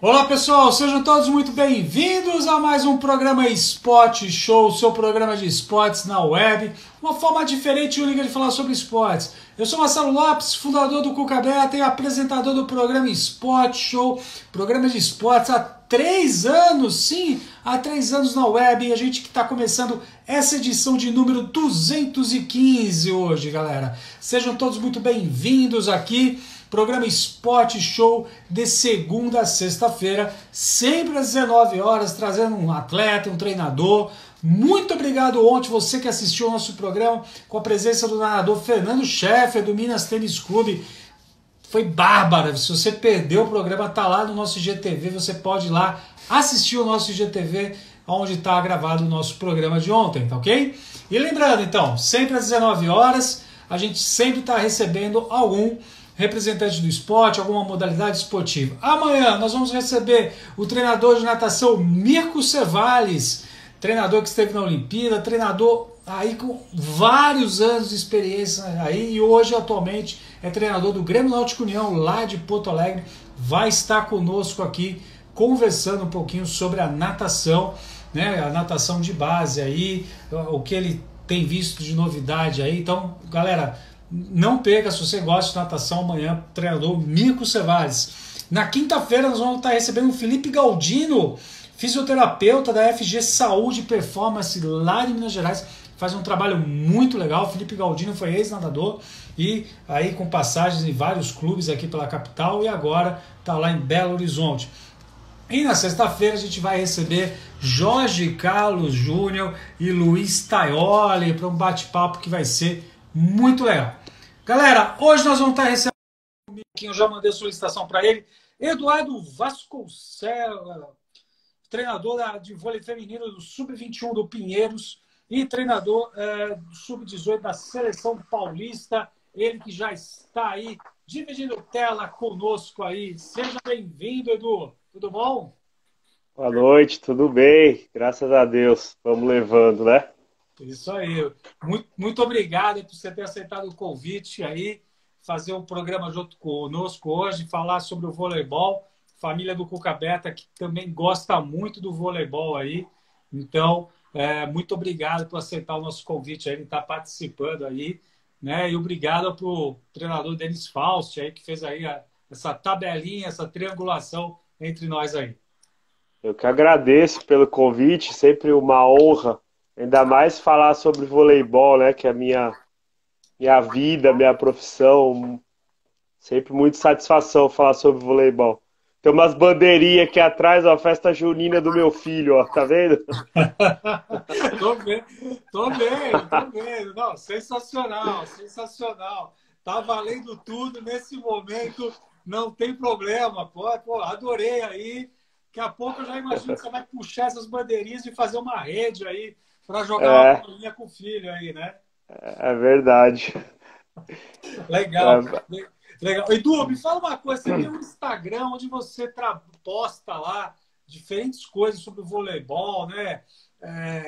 Olá pessoal, sejam todos muito bem-vindos a mais um programa Esporte Show, seu programa de esportes na web, uma forma diferente e única de falar sobre esportes. Eu sou Marcelo Lopes, fundador do Cuca Beta e apresentador do programa Esporte Show, programa de esportes há 3 anos, sim, há 3 anos na web, e a gente que está começando essa edição de número 215 hoje, galera. Sejam todos muito bem-vindos aqui. Programa Esporte Show de segunda a sexta-feira, sempre às 19 horas, trazendo um atleta, um treinador. Muito obrigado ontem, você que assistiu ao nosso programa, com a presença do nadador Fernando Scheffer, do Minas Tênis Clube. Foi bárbara. Se você perdeu o programa, tá lá no nosso IGTV, você pode ir lá assistir o nosso IGTV, onde está gravado o nosso programa de ontem, tá ok? E lembrando, então, sempre às 19 horas, a gente sempre está recebendo algum representante do esporte, alguma modalidade esportiva. Amanhã nós vamos receber o treinador de natação Mirko Cevalles, treinador que esteve na Olimpíada, treinador aí com vários anos de experiência aí, e hoje atualmente é treinador do Grêmio Náutico União lá de Porto Alegre. Vai estar conosco aqui conversando um pouquinho sobre a natação, né, a natação de base aí, o que ele tem visto de novidade aí. Então, galera, não perca, se você gosta de natação, amanhã, treinador Mirko Cevalles. Na quinta-feira nós vamos estar recebendo o Felipe Galdino, fisioterapeuta da FG Saúde e Performance lá de Minas Gerais. Faz um trabalho muito legal. O Felipe Galdino foi ex-nadador e aí com passagens em vários clubes aqui pela capital e agora está lá em Belo Horizonte. E na sexta-feira a gente vai receber Jorge Carlos Júnior e Luiz Taioli para um bate-papo que vai ser muito legal. Galera, hoje nós vamos estar recebendo, eu já mandei a solicitação para ele, Eduardo Vasconcelos, treinador de vôlei feminino do Sub-21 do Pinheiros e treinador do Sub-18 da Seleção Paulista. Ele que já está aí dividindo tela conosco aí. Seja bem-vindo, Edu. Tudo bom? Boa noite, tudo bem? Graças a Deus. Vamos levando, né? Isso aí. Muito obrigado por você ter aceitado o convite aí, fazer um programa junto conosco hoje, falar sobre o voleibol. Família do Cuca Beta, que também gosta muito do voleibol aí. Então, muito obrigado por aceitar o nosso convite aí, ele está participando aí, né? E obrigado para o treinador Denis Faust aí, que fez aí essa tabelinha, essa triangulação entre nós aí. Eu que agradeço pelo convite, sempre uma honra, ainda mais falar sobre voleibol, né? Que é a minha vida, minha profissão. Sempre muito satisfação falar sobre voleibol. Tem umas bandeirinhas aqui atrás, ó, a festa junina do meu filho, ó, tá vendo? Tô vendo, tô vendo, tô vendo. Não, sensacional, sensacional. Tá valendo tudo nesse momento, não tem problema. Pô, adorei aí. Daqui a pouco eu já imagino que você vai puxar essas bandeirinhas e fazer uma rede aí para jogar uma É, bolinha com o filho aí, né? é verdade. Legal. É, Legal. Edu, me fala uma coisa, você tem um Instagram onde você posta lá diferentes coisas sobre o voleibol, né?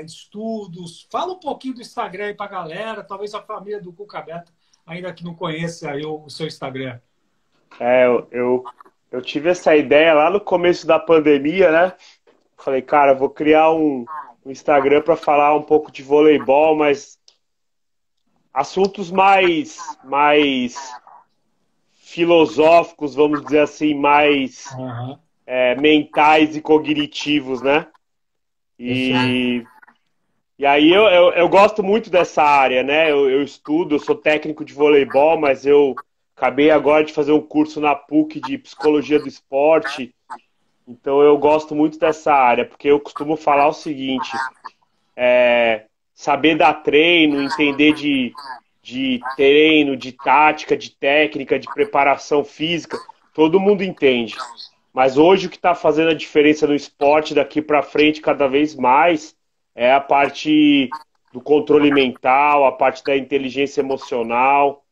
Estudos. Fala um pouquinho do Instagram aí pra galera, talvez a família do Cuca Beto ainda que não conheça aí o seu Instagram. eu tive essa ideia lá no começo da pandemia, né? Falei, cara, vou criar um Instagram para falar um pouco de voleibol, mas assuntos mais filosóficos, vamos dizer assim, mais Aham, mentais e cognitivos, né? perfeito. E, e aí eu gosto muito dessa área, né? Eu estudo, eu sou técnico de voleibol, mas eu acabei agora de fazer um curso na PUC de psicologia do esporte. Então eu gosto muito dessa área, porque eu costumo falar o seguinte: saber dar treino, entender de treino, de tática, de técnica, de preparação física, todo mundo entende. Mas hoje o que está fazendo a diferença no esporte daqui para frente cada vez mais é a parte do controle mental, a parte da inteligência emocional.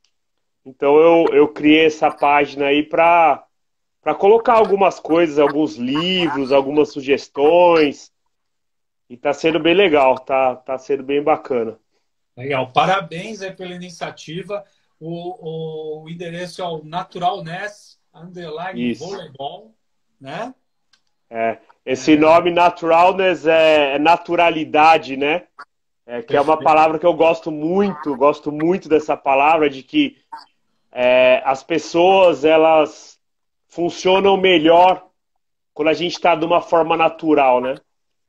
Então eu criei essa página aí para colocar algumas coisas, alguns livros, algumas sugestões. E tá sendo bem legal, tá sendo bem bacana. Legal. Parabéns aí pela iniciativa. O endereço é o Naturalness Underline Isso, Voleibol, né? Esse nome naturalness é naturalidade, né? Que é uma palavra que eu gosto muito dessa palavra, de que as pessoas, elas funcionam melhor quando a gente está de uma forma natural, né?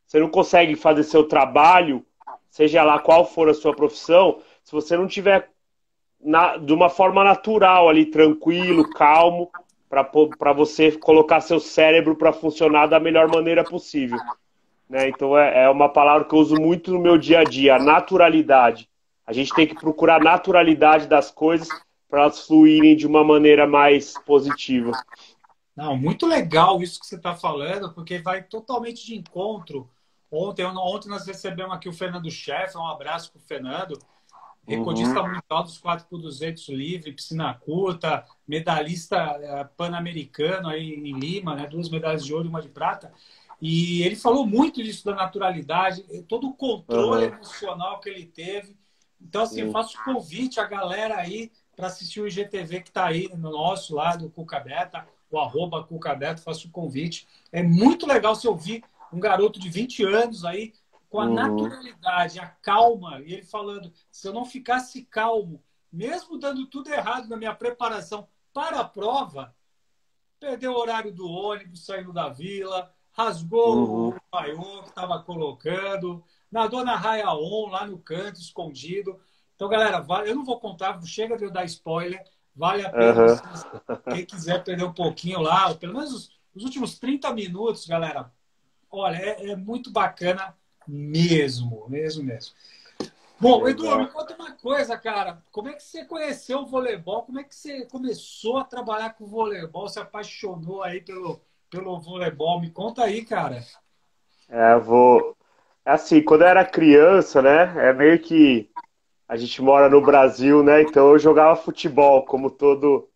Você não consegue fazer seu trabalho, seja lá qual for a sua profissão, se você não tiver de uma forma natural ali, tranquilo, calmo, para você colocar seu cérebro para funcionar da melhor maneira possível. Né? Então é uma palavra que eu uso muito no meu dia a dia, a naturalidade. A gente tem que procurar a naturalidade das coisas para elas fluírem de uma maneira mais positiva. Não, muito legal isso que você está falando, porque vai totalmente de encontro. Ontem nós recebemos aqui o Fernando Scheffer, um abraço para o Fernando, recordista mundial dos 4x200 livre, piscina curta, medalhista pan-americano aí em Lima, né, 2 medalhas de ouro e 1 de prata. E ele falou muito disso da naturalidade, todo o controle emocional que ele teve. Então, assim, eu faço convite à galera aí para assistir o IGTV que está aí no nosso lá do Cuca Beta, o @CucaBeto, faço o convite. É muito legal você ouvir um garoto de 20 anos aí com a naturalidade, a calma, e ele falando, se eu não ficasse calmo, mesmo dando tudo errado na minha preparação para a prova, perdeu o horário do ônibus, saindo da vila, rasgou o maiô que estava colocando, nadou na raia on, lá no canto, escondido. Então, galera, eu não vou contar, chega de eu dar spoiler, vale a pena. Quem quiser perder um pouquinho lá, pelo menos os últimos 30 minutos, galera, olha, é muito bacana mesmo. Bom, Edu, me conta uma coisa, cara. Como é que você conheceu o voleibol? Como é que você começou a trabalhar com o voleibol? Se apaixonou aí pelo voleibol? Me conta aí, cara. Assim, quando eu era criança, né? É meio que a gente mora no Brasil, né? Então eu jogava futebol, como todo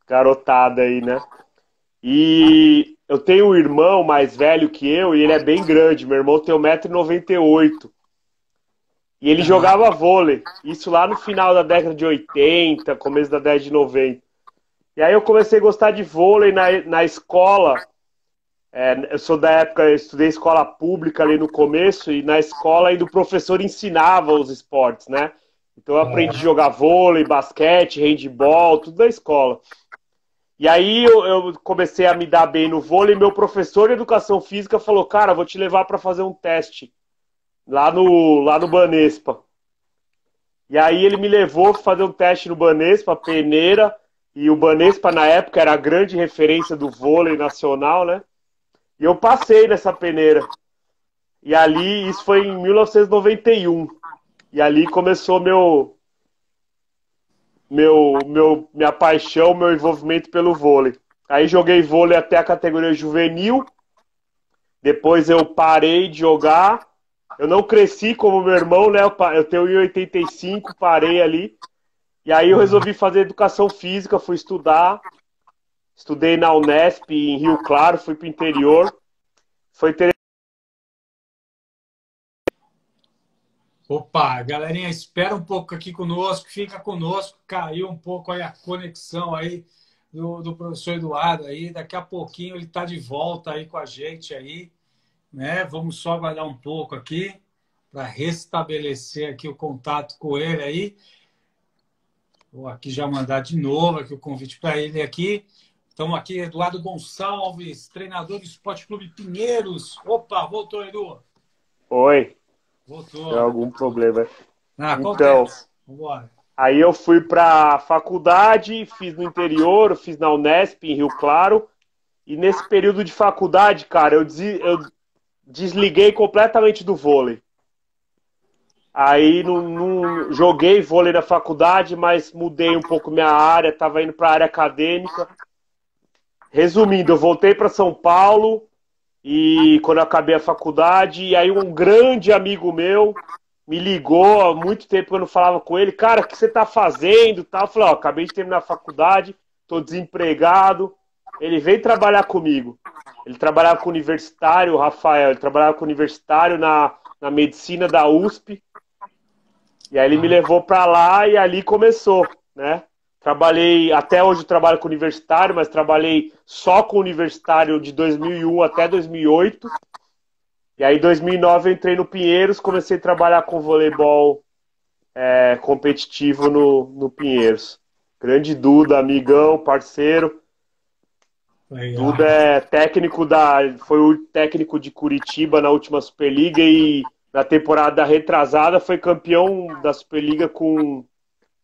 garotada aí, né? E eu tenho um irmão mais velho que eu e ele é bem grande. Meu irmão tem 1,98 m. E ele jogava vôlei. Isso lá no final da década de 80, começo da década de 90. E aí eu comecei a gostar de vôlei na escola. Eu sou da época, eu estudei escola pública ali no começo, e na escola ainda o professor ensinava os esportes, né? Então eu aprendi a jogar vôlei, basquete, handebol, tudo da escola. E aí eu comecei a me dar bem no vôlei, e meu professor de educação física falou, cara, vou te levar para fazer um teste lá no Banespa. E aí ele me levou para fazer um teste no Banespa, peneira, e o Banespa na época era a grande referência do vôlei nacional, né? E eu passei nessa peneira. E ali, isso foi em 1991. E ali começou minha paixão, meu envolvimento pelo vôlei. Aí joguei vôlei até a categoria juvenil. Depois eu parei de jogar. Eu não cresci como meu irmão, né? Eu tenho 1,85, parei ali. E aí eu resolvi fazer educação física, fui estudar. Estudei na Unesp, em Rio Claro, fui para o interior. Foi interessante. Opa, galerinha, espera um pouco aqui conosco, fica conosco, caiu um pouco aí a conexão aí do professor Eduardo aí, daqui a pouquinho ele está de volta aí com a gente aí, né? Vamos só aguardar um pouco aqui para restabelecer aqui o contato com ele aí. Vou aqui já mandar de novo aqui o convite para ele aqui. Estamos aqui, Eduardo Gonçalves, treinador do Esporte Clube Pinheiros. Opa, voltou, Edu. Oi. Voltou. Tem algum problema. Então, vambora. Aí eu fui para a faculdade, fiz no interior, fiz na Unesp, em Rio Claro. E nesse período de faculdade, cara, eu desliguei completamente do vôlei. Aí não joguei vôlei na faculdade, mas mudei um pouco minha área, estava indo para a área acadêmica. Resumindo, eu voltei para São Paulo e quando eu acabei a faculdade, e aí um grande amigo meu me ligou, há muito tempo que eu não falava com ele, cara, o que você está fazendo? Eu falei, acabei de terminar a faculdade, estou desempregado. Ele veio trabalhar comigo. Ele trabalhava com o universitário, o Rafael, ele trabalhava com o universitário na medicina da USP. E aí ele me levou para lá e ali começou, né? Trabalhei, até hoje eu trabalho com universitário, mas trabalhei só com universitário de 2001 até 2008. E aí, em 2009, eu entrei no Pinheiros, comecei a trabalhar com voleibol competitivo no Pinheiros. Grande Duda, amigão, parceiro. Legal. Duda foi o técnico de Curitiba na última Superliga e na temporada retrasada foi campeão da Superliga com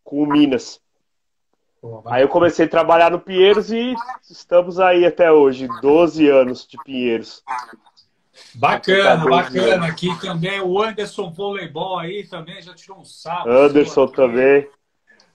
o Minas. Pô, Aí eu comecei a trabalhar no Pinheiros e estamos aí até hoje, 12 anos de Pinheiros. bacana, bacana. Aqui também o Anderson Voleibol aí também já tirou um sapo. Anderson também.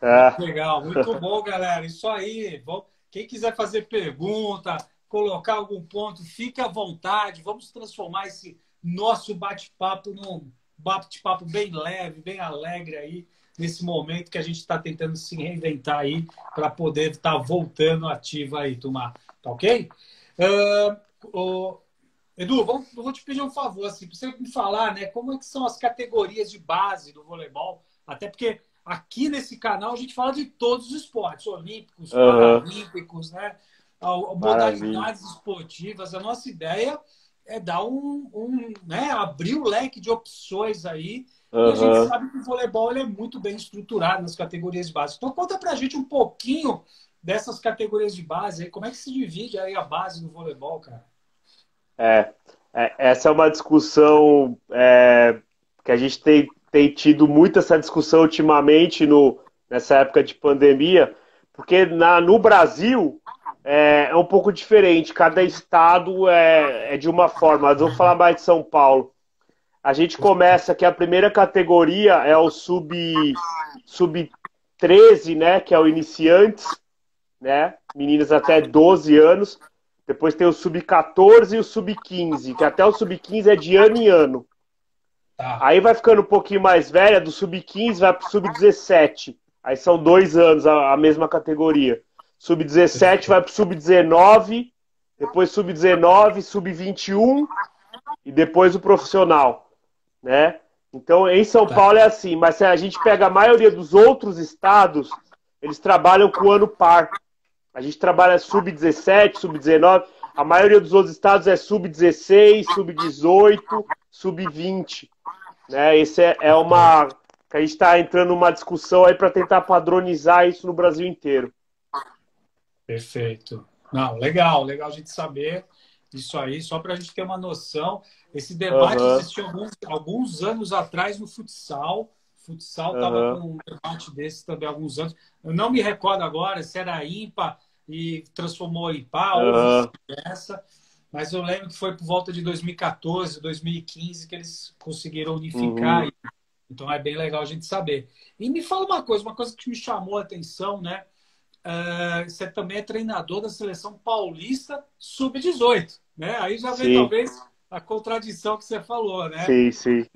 Muito legal, muito bom, galera. Isso aí. Quem quiser fazer pergunta, colocar algum ponto, fique à vontade. Vamos transformar esse nosso bate-papo num bate-papo bem leve, bem alegre aí, nesse momento que a gente está tentando se reinventar aí para poder estar voltando ativa aí, turma. Tá ok? Edu, eu vou te pedir um favor, assim, para você me falar, né, como é que são as categorias de base do voleibol, até porque aqui nesse canal a gente fala de todos os esportes, olímpicos, paralímpicos, né, modalidades esportivas. A nossa ideia é dar né, abrir o leque de opções aí. E a gente sabe que o voleibol ele é muito bem estruturado nas categorias de base. Então conta pra gente um pouquinho dessas categorias de base aí, como é que se divide aí a base do voleibol, cara? Essa é uma discussão que a gente tem tido muito essa discussão ultimamente nessa época de pandemia, porque no Brasil é um pouco diferente, cada estado é de uma forma, mas eu vou falar mais de São Paulo. A gente começa que a primeira categoria é o sub-13, né, que é o iniciantes, né, meninas até 12 anos. Depois tem o sub-14 e o sub-15, que até o sub-15 é de ano em ano. Tá. Aí vai ficando um pouquinho mais velha, do sub-15 vai pro sub-17. Aí são 2 anos a mesma categoria. Sub-17 vai pro sub-19, depois sub-19, sub-21 e depois o profissional, né? Então, em São Paulo é assim, mas se a gente pega a maioria dos outros estados, eles trabalham com o ano par. A gente trabalha sub-17, sub-19. A maioria dos outros estados é sub-16, sub-18, sub-20. Né? Esse é uma... que a gente está entrando numa discussão aí para tentar padronizar isso no Brasil inteiro. Perfeito. Não, legal a gente saber isso aí, só para a gente ter uma noção. Esse debate existiu alguns anos atrás no futsal. O futsal estava com um debate desse também há alguns anos. Eu não me recordo agora se era ímpar e transformou em par ou vice-versa, mas eu lembro que foi por volta de 2014, 2015 que eles conseguiram unificar. Então é bem legal a gente saber. E me fala uma coisa que me chamou a atenção, né? Você também é treinador da seleção paulista sub-18, né? Aí já vem talvez a contradição que você falou, né? Sim.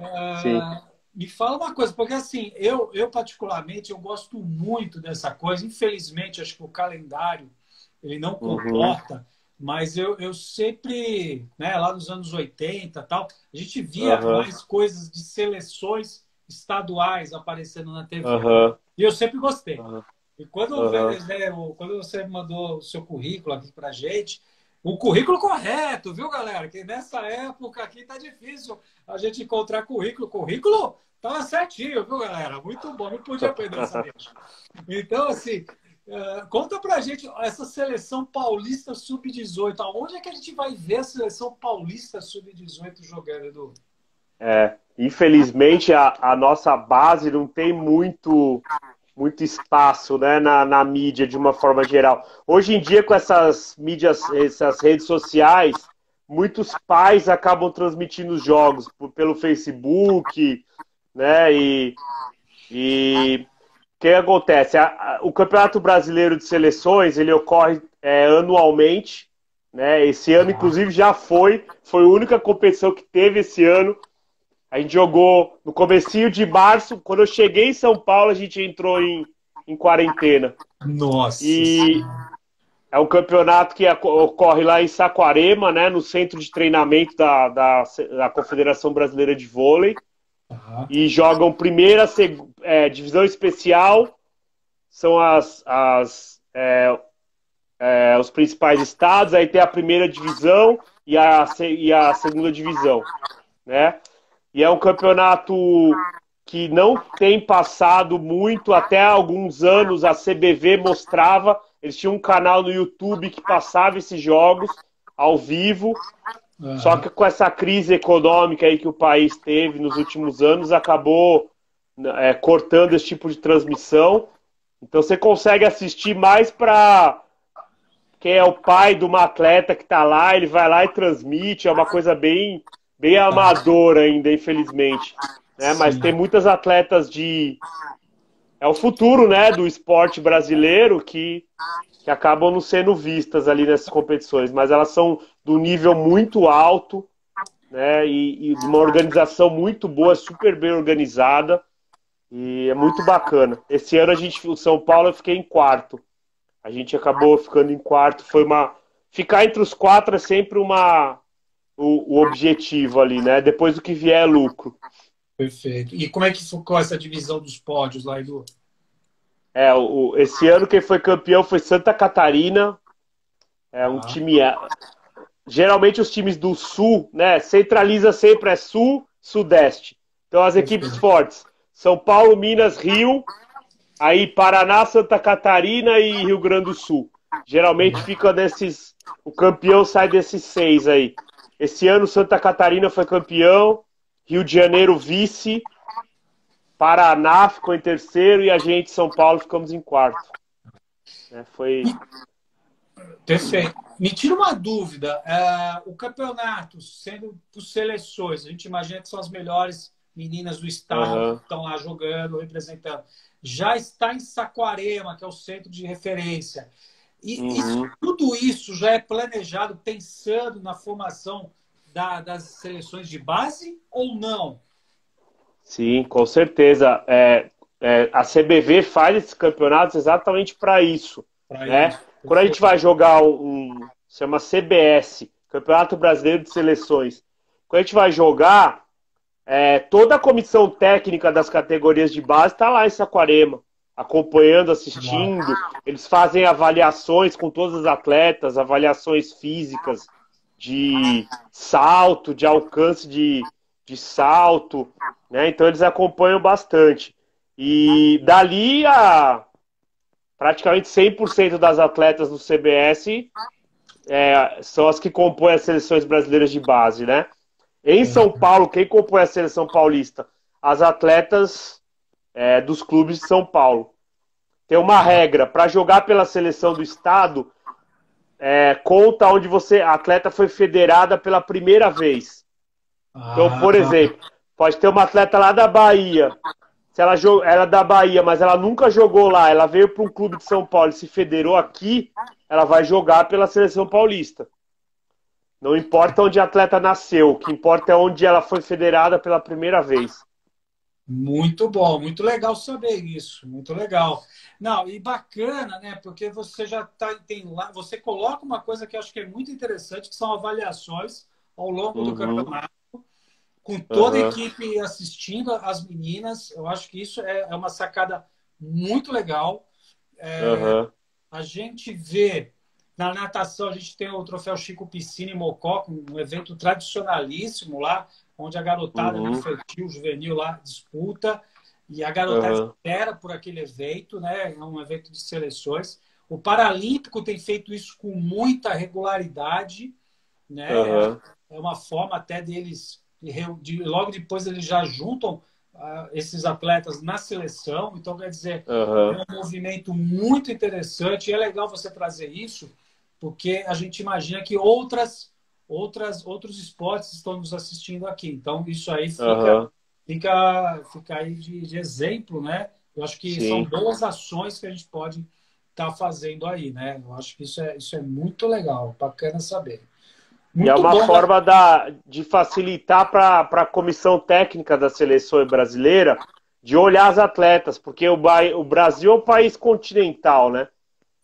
Me fala uma coisa, porque assim, eu particularmente, eu gosto muito dessa coisa. Infelizmente, acho que o calendário, ele não comporta, mas eu sempre, né, lá nos anos 80 tal, a gente via mais coisas de seleções estaduais aparecendo na TV. E eu sempre gostei. E quando você mandou o seu currículo aqui pra gente, o currículo correto, viu, galera? Que nessa época aqui tá difícil a gente encontrar currículo. Currículo tava certinho, viu, galera? Muito bom, não podia perder essa vez. Então, assim, conta pra gente essa seleção paulista sub-18. Aonde é que a gente vai ver a seleção paulista sub-18 jogando, Edu? Infelizmente, a nossa base não tem muito espaço, né, na mídia de uma forma geral. Hoje em dia, com essas mídias, essas redes sociais, muitos pais acabam transmitindo os jogos pelo Facebook, né, e o que acontece? O Campeonato Brasileiro de Seleções, ele ocorre anualmente, né, esse ano, inclusive, já foi a única competição que teve esse ano. A gente jogou no comecinho de março. Quando eu cheguei em São Paulo, a gente entrou em quarentena. Nossa! E é um campeonato que ocorre lá em Saquarema, né, no centro de treinamento da Confederação Brasileira de Vôlei. E jogam primeira, divisão especial, são os principais estados, aí tem a primeira divisão e a segunda divisão, né? E é um campeonato que não tem passado muito, até alguns anos a CBV mostrava, eles tinham um canal no YouTube que passava esses jogos ao vivo, só que com essa crise econômica aí que o país teve nos últimos anos, acabou cortando esse tipo de transmissão. Então você consegue assistir mais para quem é o pai de uma atleta que está lá, ele vai lá e transmite, é uma coisa bem amadora ainda, infelizmente. Né? Mas tem muitas atletas é o futuro, né, do esporte brasileiro que acabam não sendo vistas ali nessas competições, mas elas são do nível muito alto, né, e de uma organização muito boa, super bem organizada, e é muito bacana. Esse ano o São Paulo, eu fiquei em quarto. A gente acabou ficando em quarto, ficar entre os quatro é sempre o objetivo ali, né? Depois do que vier é lucro. Perfeito. E como é que ficou essa divisão dos pódios lá, Edu? Esse ano quem foi campeão foi Santa Catarina. É um time. Geralmente os times do Sul, né? Centraliza sempre Sul, Sudeste. Então as equipes fortes: São Paulo, Minas, Rio. Aí Paraná, Santa Catarina e Rio Grande do Sul. Geralmente fica desses. O campeão sai desses 6 aí. Esse ano Santa Catarina foi campeão, Rio de Janeiro vice, Paraná ficou em terceiro e a gente, São Paulo, ficamos em quarto. Foi. Perfeito. Me tira uma dúvida. O campeonato, sendo por seleções, a gente imagina que são as melhores meninas do estado que estão lá jogando, representando. Já está em Saquarema, que é o centro de referência. E tudo isso já é planejado pensando na formação das seleções de base ou não? Sim, com certeza. A CBV faz esses campeonatos exatamente para isso. Né? Quando a gente vai jogar se chama CBS, Campeonato Brasileiro de Seleções, quando a gente vai jogar, toda a comissão técnica das categorias de base está lá em Saquarema, acompanhando, assistindo. Eles fazem avaliações com todos os atletas, avaliações físicas, de salto, de alcance de salto, né? Então eles acompanham bastante. E dali praticamente 100% das atletas do CBS são as que compõem as seleções brasileiras de base, né? Em São Paulo, quem compõe a seleção paulista? As atletas dos clubes de São Paulo. Tem uma regra, para jogar pela seleção do estado, conta onde a atleta foi federada pela primeira vez. Então, por exemplo, pode ter uma atleta lá da Bahia. Se ela é da Bahia, mas ela nunca jogou lá, ela veio para um clube de São Paulo e se federou aqui, ela vai jogar pela seleção paulista. Não importa onde a atleta nasceu, o que importa é onde ela foi federada pela primeira vez. Muito bom, muito legal saber isso, muito legal. Não, e bacana, né? Porque você já tem lá, você coloca uma coisa que eu acho que é muito interessante, que são avaliações ao longo do campeonato, com toda a equipe assistindo as meninas. Eu acho que isso é uma sacada muito legal. A gente vê na natação, a gente tem o troféu Chico Piscina em Mocó, um evento tradicionalíssimo lá, onde a garotada do infantil, juvenil lá disputa, e a garotada espera por aquele evento, né? É um evento de seleções. O Paralímpico tem feito isso com muita regularidade, né? É uma forma até deles, logo depois eles já juntam esses atletas na seleção. Então, quer dizer, é um movimento muito interessante, e é legal você trazer isso, porque a gente imagina que outros esportes estão nos assistindo aqui. Então, isso aí fica aí de exemplo, né? Eu acho que são boas ações que a gente pode estar fazendo aí, né? Eu acho que isso é muito legal, bacana saber. Muito e é uma bom, forma de facilitar para a comissão técnica da seleção brasileira de olhar as atletas, porque o Brasil é um país continental, né?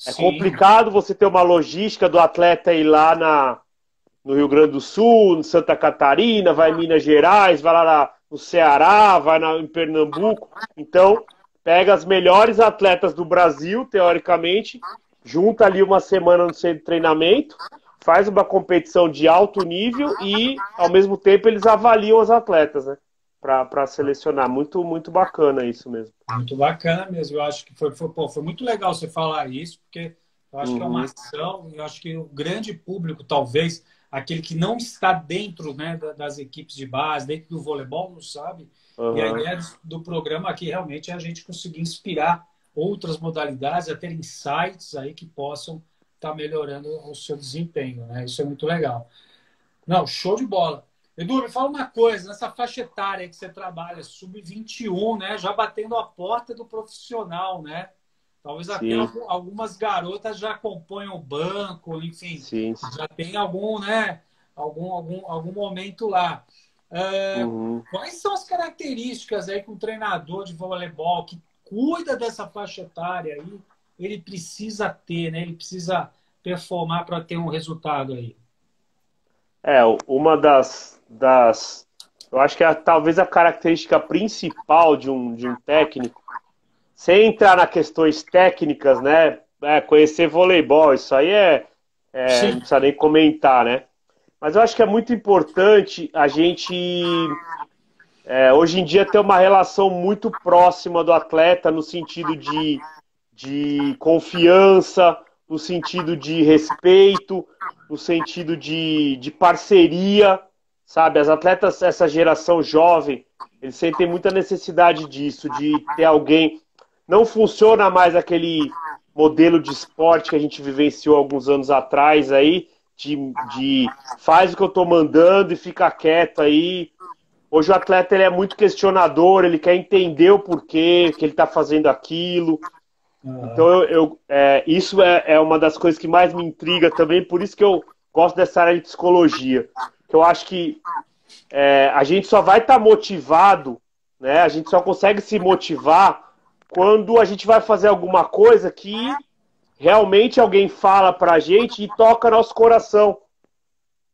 É complicado você ter uma logística do atleta ir lá no Rio Grande do Sul, em Santa Catarina, vai em Minas Gerais, vai lá no Ceará, vai em Pernambuco. Então, pega as melhores atletas do Brasil, teoricamente, junta ali uma semana no centro de treinamento, faz uma competição de alto nível e, ao mesmo tempo, eles avaliam as atletas, né? Para selecionar. Muito, muito bacana isso mesmo. Muito bacana mesmo. Eu acho que foi muito legal você falar isso, porque eu acho que é uma ação, eu acho que o grande público, talvez, aquele que não está dentro, né, das equipes de base, dentro do voleibol, não sabe. E a ideia do programa aqui realmente é a gente conseguir inspirar outras modalidades a ter insights aí que possam estar melhorando o seu desempenho, né? Isso é muito legal. Não, show de bola. Edu, me fala uma coisa, nessa faixa etária que você trabalha, sub-21, né? Já batendo a porta do profissional, né? Talvez até algumas garotas já acompanham o banco, enfim, já tem algum, né? Algum momento lá. Quais são as características aí que um treinador de voleibol que cuida dessa faixa etária aí, ele precisa ter, né? Ele precisa performar para ter um resultado aí? Uma eu acho que talvez a característica principal de um técnico, sem entrar nas questões técnicas, né? Conhecer voleibol, isso aí não precisa nem comentar, né? Mas eu acho que é muito importante a gente, hoje em dia, ter uma relação muito próxima do atleta no sentido de confiança, no sentido de respeito, no sentido de parceria, sabe? As atletas, essa geração jovem, eles sentem muita necessidade disso, de ter alguém. Não funciona mais aquele modelo de esporte que a gente vivenciou alguns anos atrás aí, de faz o que eu tô mandando e fica quieto aí. Hoje o atleta ele é muito questionador, ele quer entender o porquê que ele tá fazendo aquilo. Então isso é uma das coisas que mais me intriga também, por isso que eu gosto dessa área de psicologia. Que eu acho que a gente só vai estar motivado, né? A gente só consegue se motivar quando a gente vai fazer alguma coisa que realmente alguém fala pra gente e toca nosso coração.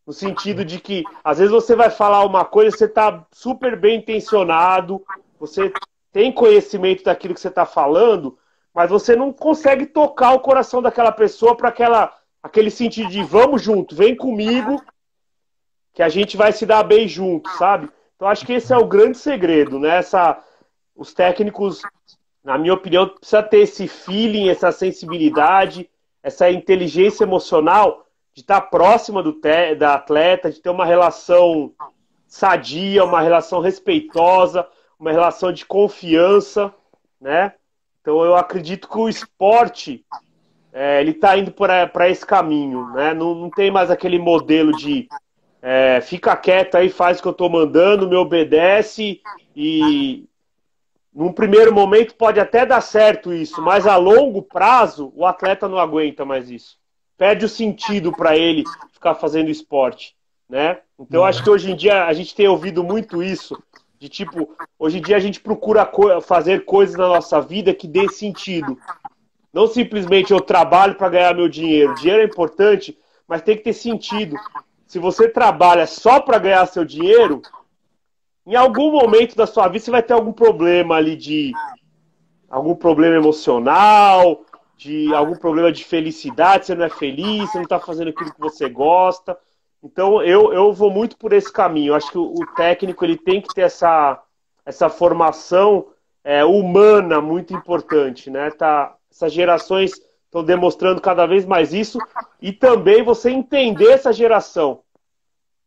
No sentido de que, às vezes você vai falar uma coisa, você tá super bem intencionado, você tem conhecimento daquilo que você tá falando, mas você não consegue tocar o coração daquela pessoa para aquele sentido de vamos junto, vem comigo, que a gente vai se dar bem junto, sabe? Então acho que esse é o grande segredo, né? Os técnicos, na minha opinião, precisa ter esse feeling, essa sensibilidade, essa inteligência emocional de estar próxima da atleta, de ter uma relação sadia, uma relação respeitosa, uma relação de confiança, né? Então eu acredito que o esporte ele está indo para esse caminho, né? Não tem mais aquele modelo de fica quieto aí, faz o que eu estou mandando, me obedece e num primeiro momento pode até dar certo isso, mas a longo prazo o atleta não aguenta mais isso. Perde o sentido para ele ficar fazendo esporte, né? Então eu acho que hoje em dia a gente tem ouvido muito isso, de tipo, hoje em dia a gente procura fazer coisas na nossa vida que dê sentido. Não simplesmente eu trabalho para ganhar meu dinheiro. Dinheiro é importante, mas tem que ter sentido. Se você trabalha só para ganhar seu dinheiro, em algum momento da sua vida você vai ter algum problema ali algum problema emocional, de algum problema de felicidade, você não é feliz, você não está fazendo aquilo que você gosta. Então eu vou muito por esse caminho. Eu acho que o técnico ele tem que ter essa formação humana muito importante, né? Essas gerações estão demonstrando cada vez mais isso e também você entender essa geração,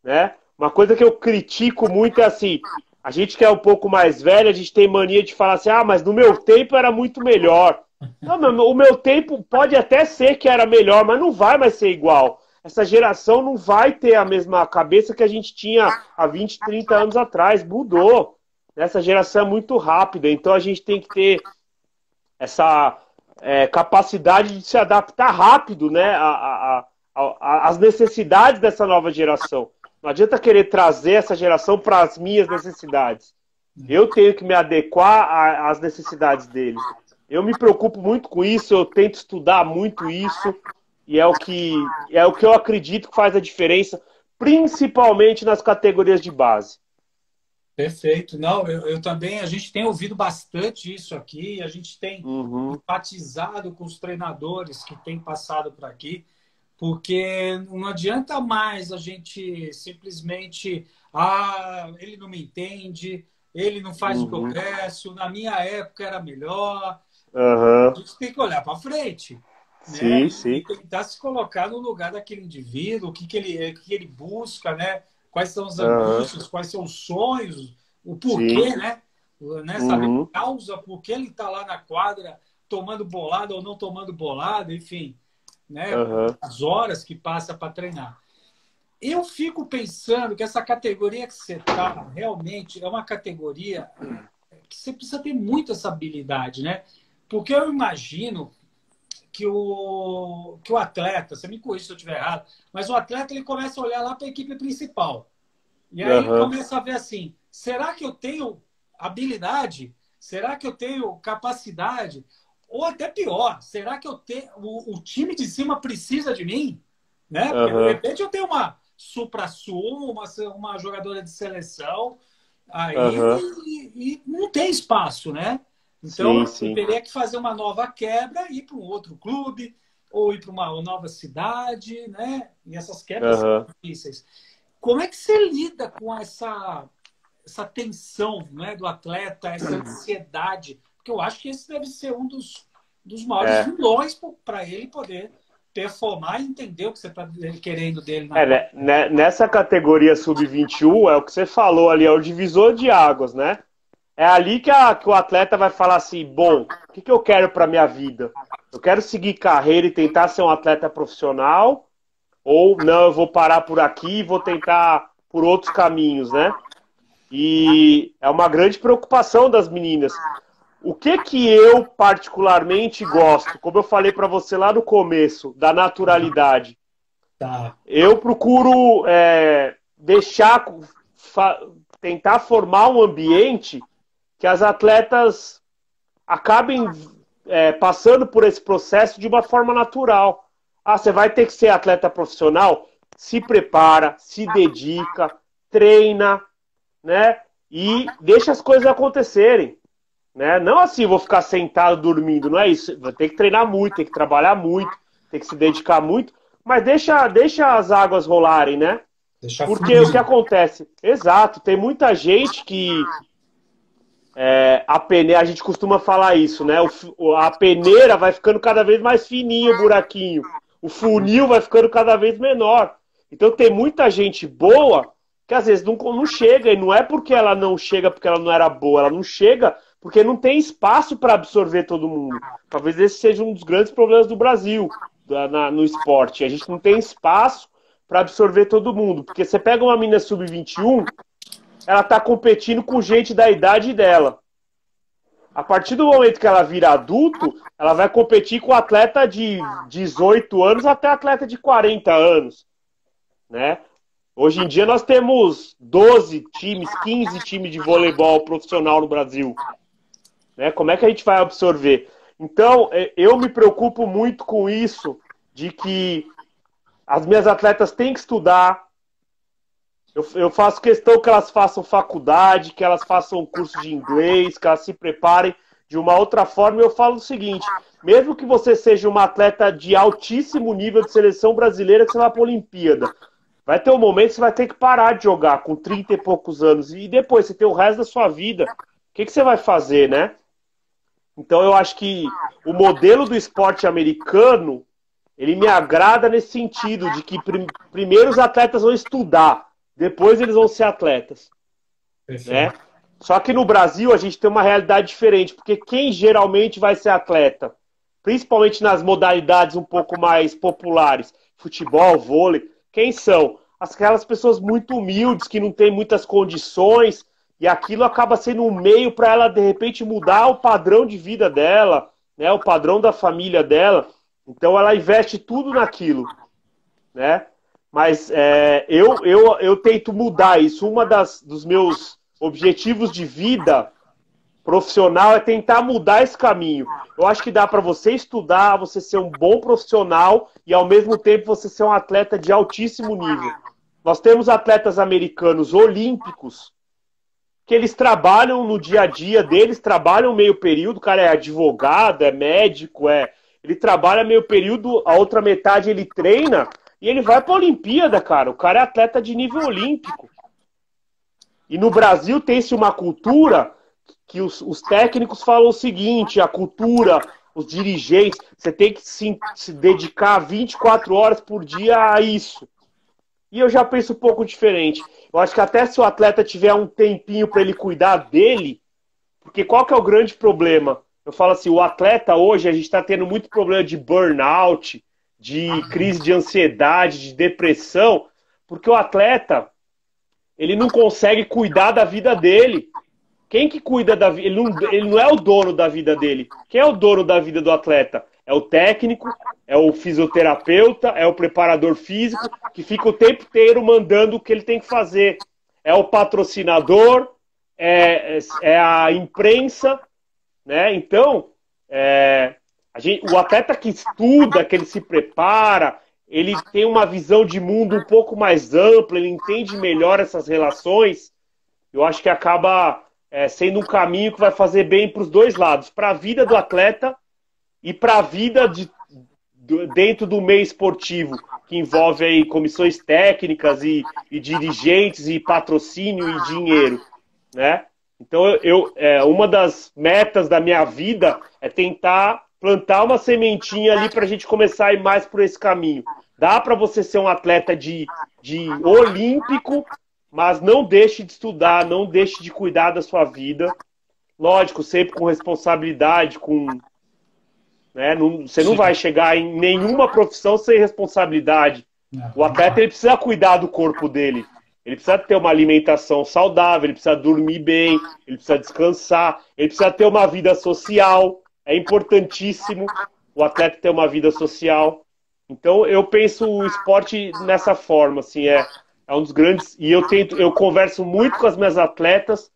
né? Uma coisa que eu critico muito é assim, a gente que é um pouco mais velho, a gente tem mania de falar assim, mas no meu tempo era muito melhor. Não, o meu tempo pode até ser que era melhor, mas não vai mais ser igual. Essa geração não vai ter a mesma cabeça que a gente tinha há 20, 30 anos atrás. Mudou. Essa geração é muito rápida, então a gente tem que ter essa capacidade de se adaptar rápido, né, às necessidades dessa nova geração. Não adianta querer trazer essa geração para as minhas necessidades. Eu tenho que me adequar às necessidades deles. Eu me preocupo muito com isso, eu tento estudar muito isso, e é o que eu acredito que faz a diferença, principalmente nas categorias de base. Perfeito. Não, eu também, a gente tem ouvido bastante isso aqui, a gente tem Uhum, empatizado com os treinadores que têm passado por aqui, porque não adianta mais a gente simplesmente, ele não me entende, ele não faz o que eu uhum, peço, na minha época era melhor. A aham. gente tem que olhar para frente, né? Sim, E sim. tentar se colocar no lugar daquele indivíduo, o que ele busca, né? Quais são as Aham. angústias, quais são os sonhos, o Sim. porquê, né? Saber Uhum, a causa, por que ele está lá na quadra tomando bolada ou não tomando bolada, enfim, né? aham. As horas que passa para treinar. Eu fico pensando que essa categoria que você está realmente é uma categoria que você precisa ter muito essa habilidade, né? Porque eu imagino que o atleta, você me corrija se eu estiver errado, mas o atleta ele começa a olhar lá para a equipe principal. E aí ele Aham. começa a ver assim: será que eu tenho habilidade? Será que eu tenho capacidade? Ou até pior, será que eu tenho o time de cima precisa de mim? Né? Porque de Aham. repente eu tenho uma supra-sumo, uma jogadora de seleção, aí Aham. e não tem espaço, né? Sim, Então eu sim. teria que fazer uma nova quebra, ir para um outro clube, ou ir para uma nova cidade, né? E essas quebras são Aham. difíceis. Como é que você lida com essa tensão, né, do atleta, essa ansiedade? Porque eu acho que esse deve ser um dos maiores É. vilões para ele poder performar e entender o que você está querendo dele na É, quadra. nessa categoria sub-21, é o que você falou ali, é o divisor de águas, né? É ali que o atleta vai falar assim, bom, o que eu quero para minha vida? Eu quero seguir carreira e tentar ser um atleta profissional, ou não, eu vou parar por aqui e vou tentar por outros caminhos, né? E é uma grande preocupação das meninas. O que eu particularmente gosto, como eu falei para você lá no começo, da naturalidade. Tá. Eu procuro deixar, tentar formar um ambiente que as atletas acabem passando por esse processo de uma forma natural. Ah, você vai ter que ser atleta profissional? Se prepara, se dedica, treina, né? E deixa as coisas acontecerem. Né? Não assim, vou ficar sentado dormindo, não é isso. Vai ter que treinar muito, tem que trabalhar muito, tem que se dedicar muito, mas deixa as águas rolarem, né? Deixar Porque o que fluir. acontece? Exato, tem muita gente que a gente costuma falar isso, né? A peneira vai ficando cada vez mais fininho, o buraquinho. O funil vai ficando cada vez menor. Então tem muita gente boa que às vezes não chega, e não é porque ela não chega porque ela não era boa, ela não chega porque não tem espaço para absorver todo mundo. Talvez esse seja um dos grandes problemas do Brasil no esporte. A gente não tem espaço para absorver todo mundo. Porque você pega uma menina sub-21, ela está competindo com gente da idade dela. A partir do momento que ela vira adulto, ela vai competir com atleta de 18 anos até atleta de 40 anos, né? Hoje em dia nós temos 12 times, 15 times de voleibol profissional no Brasil, né? Como é que a gente vai absorver? Então, eu me preocupo muito com isso, de que as minhas atletas têm que estudar. Eu faço questão que elas façam faculdade, que elas façam curso de inglês, que elas se preparem de uma outra forma. E eu falo o seguinte, mesmo que você seja uma atleta de altíssimo nível de seleção brasileira, que você vai para a Olimpíada, vai ter um momento que você vai ter que parar de jogar com 30 e poucos anos. E depois, você tem o resto da sua vida. O que você vai fazer, né? Então eu acho que o modelo do esporte americano, ele me agrada nesse sentido, de que primeiro os atletas vão estudar, depois eles vão ser atletas, né? Perfeito. Só que no Brasil a gente tem uma realidade diferente, porque quem geralmente vai ser atleta, principalmente nas modalidades um pouco mais populares, futebol, vôlei, quem são? Aquelas pessoas muito humildes, que não têm muitas condições, e aquilo acaba sendo um meio para ela, de repente, mudar o padrão de vida dela, né? O padrão da família dela. Então ela investe tudo naquilo, né? Mas eu tento mudar isso. Dos meus objetivos de vida profissional é tentar mudar esse caminho. Eu acho que dá para você estudar, você ser um bom profissional e ao mesmo tempo você ser um atleta de altíssimo nível. Nós temos atletas americanos olímpicos que eles trabalham no dia a dia deles, trabalham meio período, o cara é advogado, é médico, ele trabalha meio período, a outra metade ele treina e ele vai para a Olimpíada, cara. O cara é atleta de nível olímpico. E no Brasil tem-se uma cultura que os técnicos falam o seguinte, a cultura, os dirigentes, você tem que se dedicar 24 horas por dia a isso. E eu já penso um pouco diferente. Eu acho que até se o atleta tiver um tempinho para ele cuidar dele, porque qual que é o grande problema? Eu falo assim, o atleta hoje, a gente está tendo muito problema de burnout, de crise de ansiedade, de depressão, porque o atleta, ele não consegue cuidar da vida dele. Quem que cuida da vida? Ele não é o dono da vida dele. Quem é o dono da vida do atleta? É o técnico, é o fisioterapeuta, é o preparador físico, que fica o tempo inteiro mandando o que ele tem que fazer. É o patrocinador, é a imprensa, né? Então, o atleta que estuda, que ele se prepara, ele tem uma visão de mundo um pouco mais ampla, ele entende melhor essas relações, eu acho que acaba sendo um caminho que vai fazer bem para os dois lados, para a vida do atleta e para a vida dentro do meio esportivo, que envolve aí comissões técnicas e dirigentes e patrocínio e dinheiro, né? Então, uma das metas da minha vida é tentar plantar uma sementinha ali para a gente começar a ir mais por esse caminho. Dá para você ser um atleta de olímpico, mas não deixe de estudar, não deixe de cuidar da sua vida. Lógico, sempre com responsabilidade, né? Você não vai chegar em nenhuma profissão sem responsabilidade. O atleta ele precisa cuidar do corpo dele. Ele precisa ter uma alimentação saudável, ele precisa dormir bem, ele precisa descansar, ele precisa ter uma vida social. É importantíssimo o atleta ter uma vida social. Então, eu penso o esporte nessa forma, assim, é um dos grandes... E eu converso muito com as minhas atletas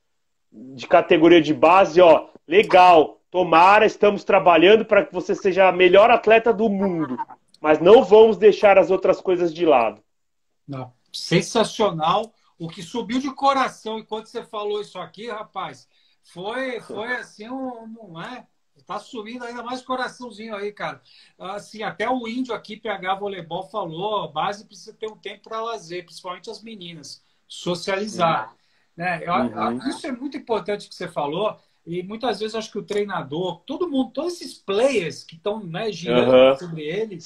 de categoria de base, ó, legal, tomara, estamos trabalhando para que você seja a melhor atleta do mundo, mas não vamos deixar as outras coisas de lado. Não. Sensacional. O que subiu de coração enquanto você falou isso aqui, rapaz, foi assim, não é? Tá subindo ainda mais coraçãozinho aí, cara. Assim, até o índio aqui, PH Voleibol, falou, a base precisa ter um tempo para lazer, principalmente as meninas, socializar. Né? Isso é muito importante que você falou, e muitas vezes acho que o treinador, todo mundo, todos esses players que estão, né, girando sobre ele,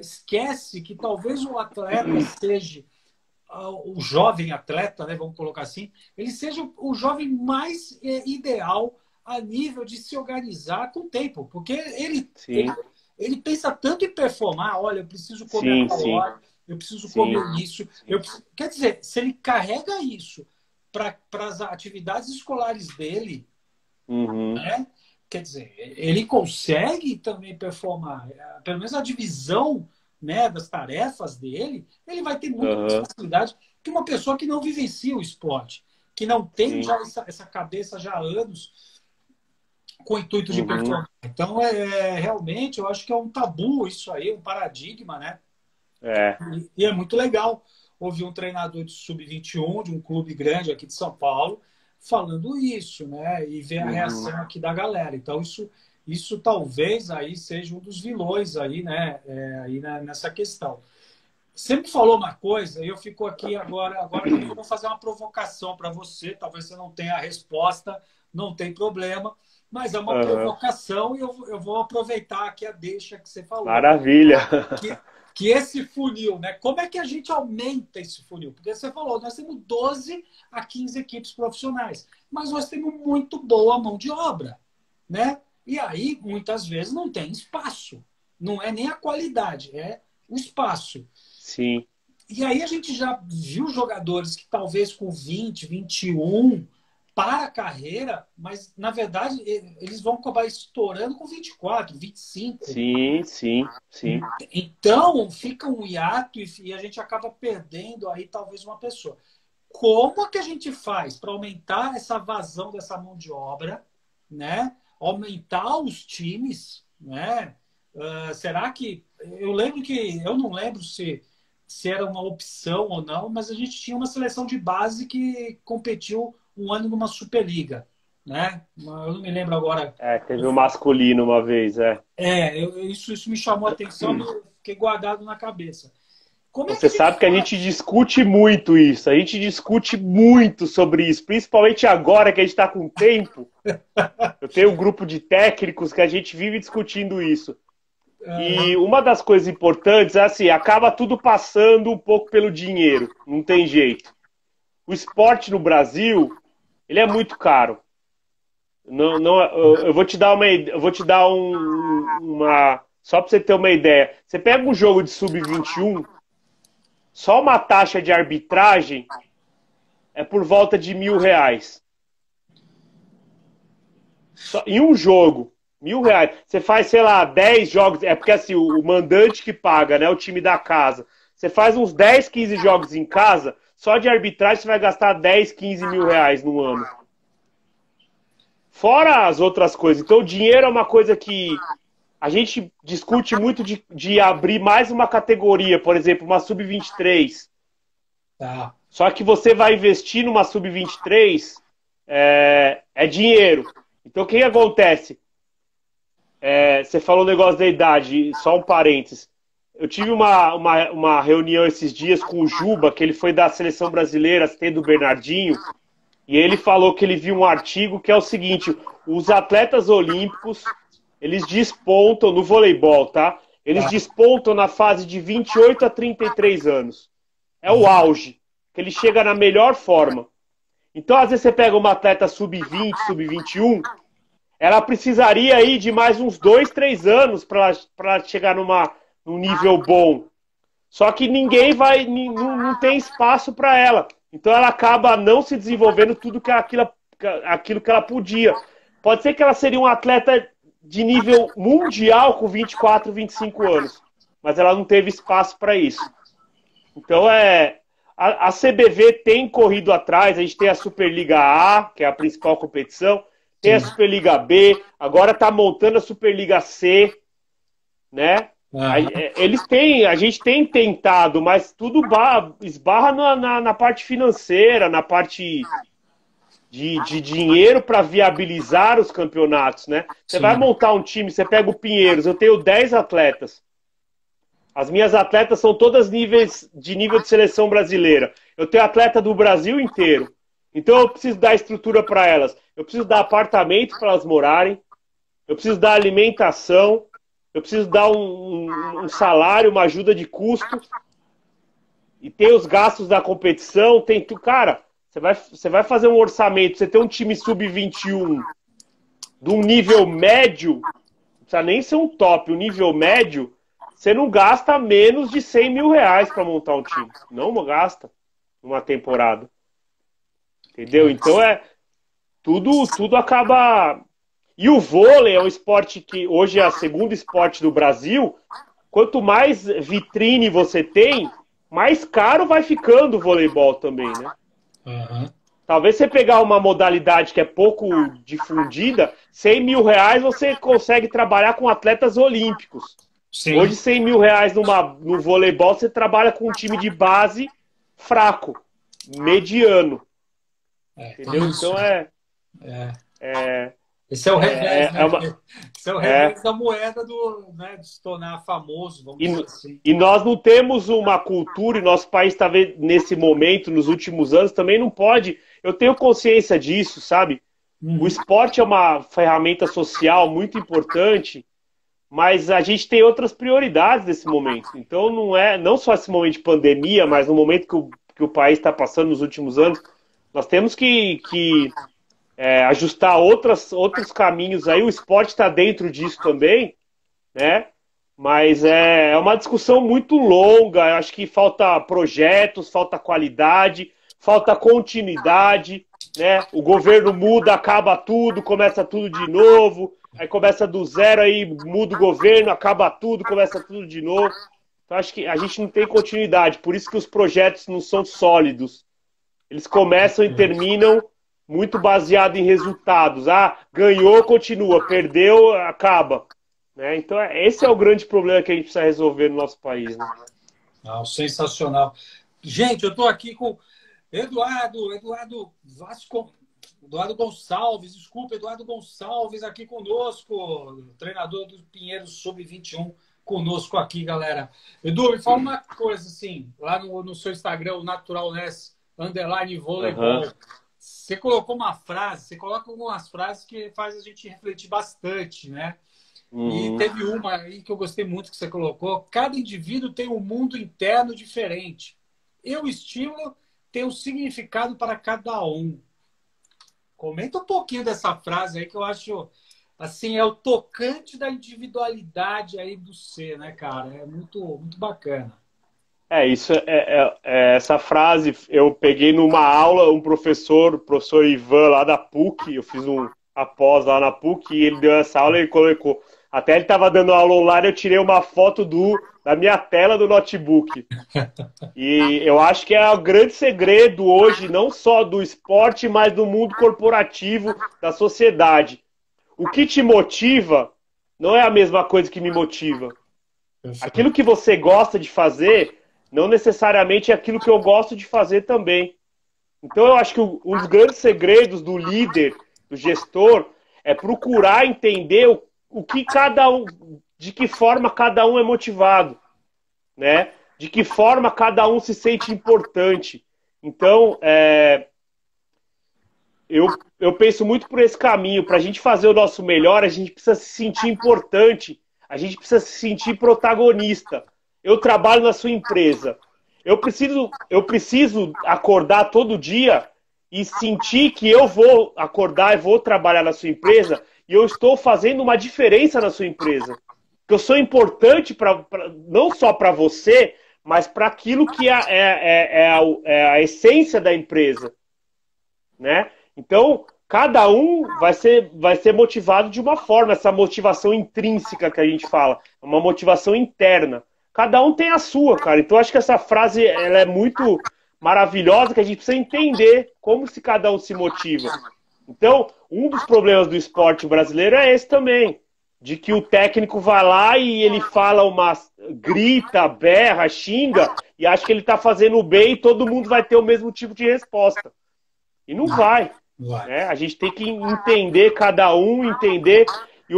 esquece que talvez o atleta seja o jovem atleta, né, vamos colocar assim, ele seja o jovem mais ideal a nível de se organizar com o tempo, porque ele pensa tanto em performar, olha, eu preciso comer hora, eu preciso comer isso. Quer dizer, se ele carrega isso para as atividades escolares dele, né, quer dizer, ele consegue também performar, pelo menos a divisão, né, das tarefas dele, ele vai ter muito mais facilidade que uma pessoa que não vivencia o esporte, que não tem já essa cabeça já há anos com o intuito de performar. Então, realmente, eu acho que é um tabu isso aí, um paradigma, né? E é muito legal ouvir um treinador de sub-21, de um clube grande aqui de São Paulo, falando isso, né? E ver a reação aqui da galera. Então, isso talvez aí seja um dos vilões aí, né? Aí nessa questão. Você me falou uma coisa, e eu fico aqui agora eu vou fazer uma provocação para você, talvez você não tenha a resposta, não tem problema, mas é uma provocação e eu vou aproveitar aqui a deixa que você falou. Maravilha! Que esse funil, né? Como é que a gente aumenta esse funil? Porque você falou, nós temos 12 a 15 equipes profissionais, mas nós temos muito boa mão de obra, né? E aí, muitas vezes, não tem espaço. Não é nem a qualidade, é o espaço. Sim. E aí a gente já viu jogadores que talvez com 20, 21 para a carreira, mas na verdade eles vão acabar estourando com 24, 25. Sim. Então fica um hiato e a gente acaba perdendo aí talvez uma pessoa. Como é que a gente faz para aumentar essa vazão dessa mão de obra, né? Aumentar os times, né? Será que eu não lembro se se era uma opção ou não, mas a gente tinha uma seleção de base que competiu um ano numa Superliga, né? Eu não me lembro agora. Teve o masculino uma vez, Isso me chamou a atenção, eu fiquei guardado na cabeça. Como é que Você a gente sabe que a faz? gente discute muito isso, a gente discute muito sobre isso, principalmente agora que a gente está com tempo. Eu tenho um grupo de técnicos que a gente vive discutindo isso. E uma das coisas importantes é assim, acaba tudo passando um pouco pelo dinheiro, não tem jeito. O esporte no Brasil, ele é muito caro. Eu vou te dar uma, só para você ter uma ideia. Você pega um jogo de sub-21, só uma taxa de arbitragem é por volta de R$ 1.000. Só, em um jogo, R$ 1.000. Você faz, sei lá, 10 jogos. É porque assim, o mandante que paga, né? O time da casa. Você faz uns 10, 15 jogos em casa, só de arbitragem você vai gastar 10, 15 mil reais no ano. Fora as outras coisas. Então, o dinheiro é uma coisa que a gente discute muito de abrir mais uma categoria, por exemplo, uma sub-23. Tá. Só que você vai investir numa sub-23 é dinheiro. Então, o que acontece? Você falou o negócio da idade, só um parênteses. Eu tive uma reunião esses dias com o Juba, que ele foi da seleção brasileira, assistente do Bernardinho, e ele falou que ele viu um artigo que é o seguinte: os atletas olímpicos, eles despontam no voleibol, tá? Eles despontam na fase de 28 a 33 anos. É o auge, que ele chega na melhor forma. Então, às vezes você pega uma atleta sub-20, sub-21, ela precisaria aí de mais uns 2, 3 anos para chegar num nível bom. Só que ninguém não tem espaço para ela. Então ela acaba não se desenvolvendo tudo aquilo que ela podia. Pode ser que ela seria um atleta de nível mundial com 24, 25 anos. Mas ela não teve espaço para isso. Então a CBV tem corrido atrás. A gente tem a Superliga A, que é a principal competição. Tem a Superliga B. Agora está montando a Superliga C. Né? A gente tem tentado, mas tudo esbarra na parte financeira, na parte de dinheiro para viabilizar os campeonatos, né? Você vai montar um time, você pega o Pinheiros, eu tenho 10 atletas. As minhas atletas são todas de nível de seleção brasileira. Eu tenho atleta do Brasil inteiro. Então eu preciso dar estrutura para elas. Eu preciso dar apartamento para elas morarem. Eu preciso dar alimentação. Eu preciso dar um salário, uma ajuda de custo. E tem os gastos da competição. Cara, você vai fazer um orçamento. Você tem um time sub-21 de um nível médio. Não precisa nem ser um top. Um nível médio. Você não gasta menos de 100 mil reais para montar um time. Não gasta numa temporada. Entendeu? Então tudo acaba... E o vôlei é um esporte que hoje é o segundo esporte do Brasil. Quanto mais vitrine você tem, mais caro vai ficando o voleibol também, né? Talvez você pegar uma modalidade que é pouco difundida, 100 mil reais você consegue trabalhar com atletas olímpicos. Sim. Hoje 100 mil reais no voleibol você trabalha com um time de base fraco, mediano. Entendeu? Então esse é o revés, né? Esse é o revés da moeda de se tornar famoso, vamos dizer assim. E nós não temos uma cultura, e nosso país está nesse momento, nos últimos anos, também não pode. Eu tenho consciência disso, sabe? O esporte é uma ferramenta social muito importante, mas a gente tem outras prioridades nesse momento. Então não só esse momento de pandemia, mas no momento que o país está passando nos últimos anos, nós temos que ajustar outros caminhos aí. O esporte está dentro disso também, né? Mas é uma discussão muito longa. Eu acho que falta projetos, falta qualidade, falta continuidade, né? O governo muda, acaba tudo, começa tudo de novo. Aí começa do zero, aí muda o governo, acaba tudo, começa tudo de novo. Então acho que a gente não tem continuidade. Por isso que os projetos não são sólidos. Eles começam e terminam muito baseado em resultados. Ganhou, continua. Perdeu, acaba. Né? Então esse é o grande problema que a gente precisa resolver no nosso país. Né? Não, sensacional. Gente, eu estou aqui com Eduardo Vasco, Eduardo Gonçalves, desculpa, Eduardo Gonçalves aqui conosco, treinador do Pinheiros Sub-21, conosco aqui, galera. Edu, me fala uma coisa, assim, lá no seu Instagram, o Naturalness, underline voleibol, você colocou uma frase, você coloca algumas frases que faz a gente refletir bastante, né? E teve uma aí que eu gostei muito que você colocou. Cada indivíduo tem um mundo interno diferente. E o estímulo tem um significado para cada um. Comenta um pouquinho dessa frase aí que eu acho, assim, é o tocante da individualidade aí do ser, né, cara? É muito, muito bacana. Essa frase eu peguei numa aula, um professor, o professor Ivan lá da PUC, eu fiz a pós lá na PUC e ele deu essa aula e ele colocou. Até ele estava dando aula online, eu tirei uma foto da minha tela do notebook. E eu acho que é o grande segredo hoje, não só do esporte, mas do mundo corporativo, da sociedade. O que te motiva não é a mesma coisa que me motiva. Aquilo que você gosta de fazer não necessariamente é aquilo que eu gosto de fazer também. Então eu acho que um dos grandes segredos do líder, do gestor, é procurar entender o que cada um, de que forma cada um é motivado, né? De que forma cada um se sente importante. Então, eu penso muito por esse caminho. Para a gente fazer o nosso melhor, a gente precisa se sentir importante, a gente precisa se sentir protagonista. Eu trabalho na sua empresa. Eu preciso acordar todo dia e sentir que eu vou acordar e vou trabalhar na sua empresa e eu estou fazendo uma diferença na sua empresa. Que eu sou importante não só para você, mas para aquilo que é a essência da empresa. Né? Então, cada um vai ser motivado de uma forma, essa motivação intrínseca que a gente fala, uma motivação interna. Cada um tem a sua, cara. Então, acho que essa frase ela é muito maravilhosa, que a gente precisa entender como se cada um se motiva. Então, um dos problemas do esporte brasileiro é esse também, de que o técnico vai lá e ele fala grita, berra, xinga, e acha que ele está fazendo bem e todo mundo vai ter o mesmo tipo de resposta. E não vai. Né? A gente tem que entender cada um, entender. E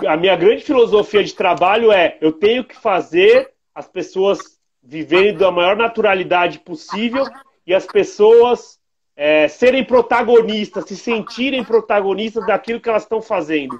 a minha grande filosofia de trabalho é: eu tenho que fazer as pessoas viverem da maior naturalidade possível e as pessoas serem protagonistas, se sentirem protagonistas daquilo que elas estão fazendo.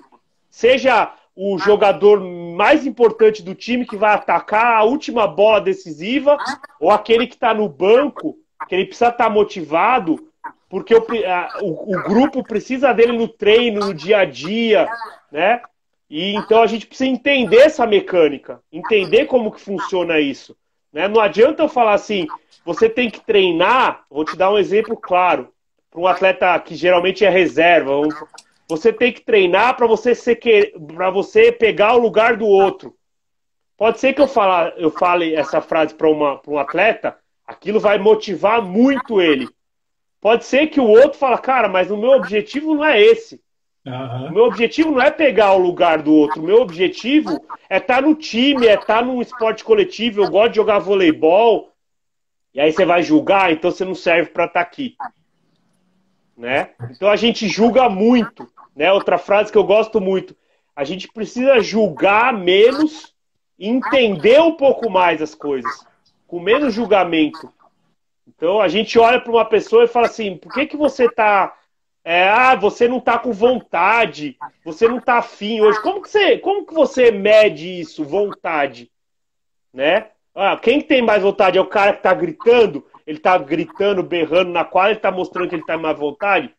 Seja o jogador mais importante do time que vai atacar a última bola decisiva ou aquele que está no banco, que ele precisa estar motivado porque o grupo precisa dele no treino, no dia a dia, né? E então a gente precisa entender essa mecânica, entender como que funciona isso. Né? Não adianta eu falar assim, você tem que treinar, vou te dar um exemplo claro, para um atleta que geralmente é reserva, você tem que treinar para você pegar o lugar do outro. Pode ser que eu fale essa frase para um atleta, aquilo vai motivar muito ele. Pode ser que o outro fala, cara, mas o meu objetivo não é esse. O meu objetivo não é pegar o lugar do outro. O meu objetivo é estar no time, é estar num esporte coletivo. Eu gosto de jogar voleibol. E aí você vai julgar, então você não serve para estar aqui. Né? Então a gente julga muito. Né? Outra frase que eu gosto muito. A gente precisa julgar menos e entender um pouco mais as coisas. Com menos julgamento. Então a gente olha para uma pessoa e fala assim, por que você está... você não está com vontade, você não está afim hoje. Como que você mede isso, vontade? Né? Quem tem mais vontade é o cara que está gritando, ele está gritando, berrando na quadra, ele está mostrando que ele está mais vontade.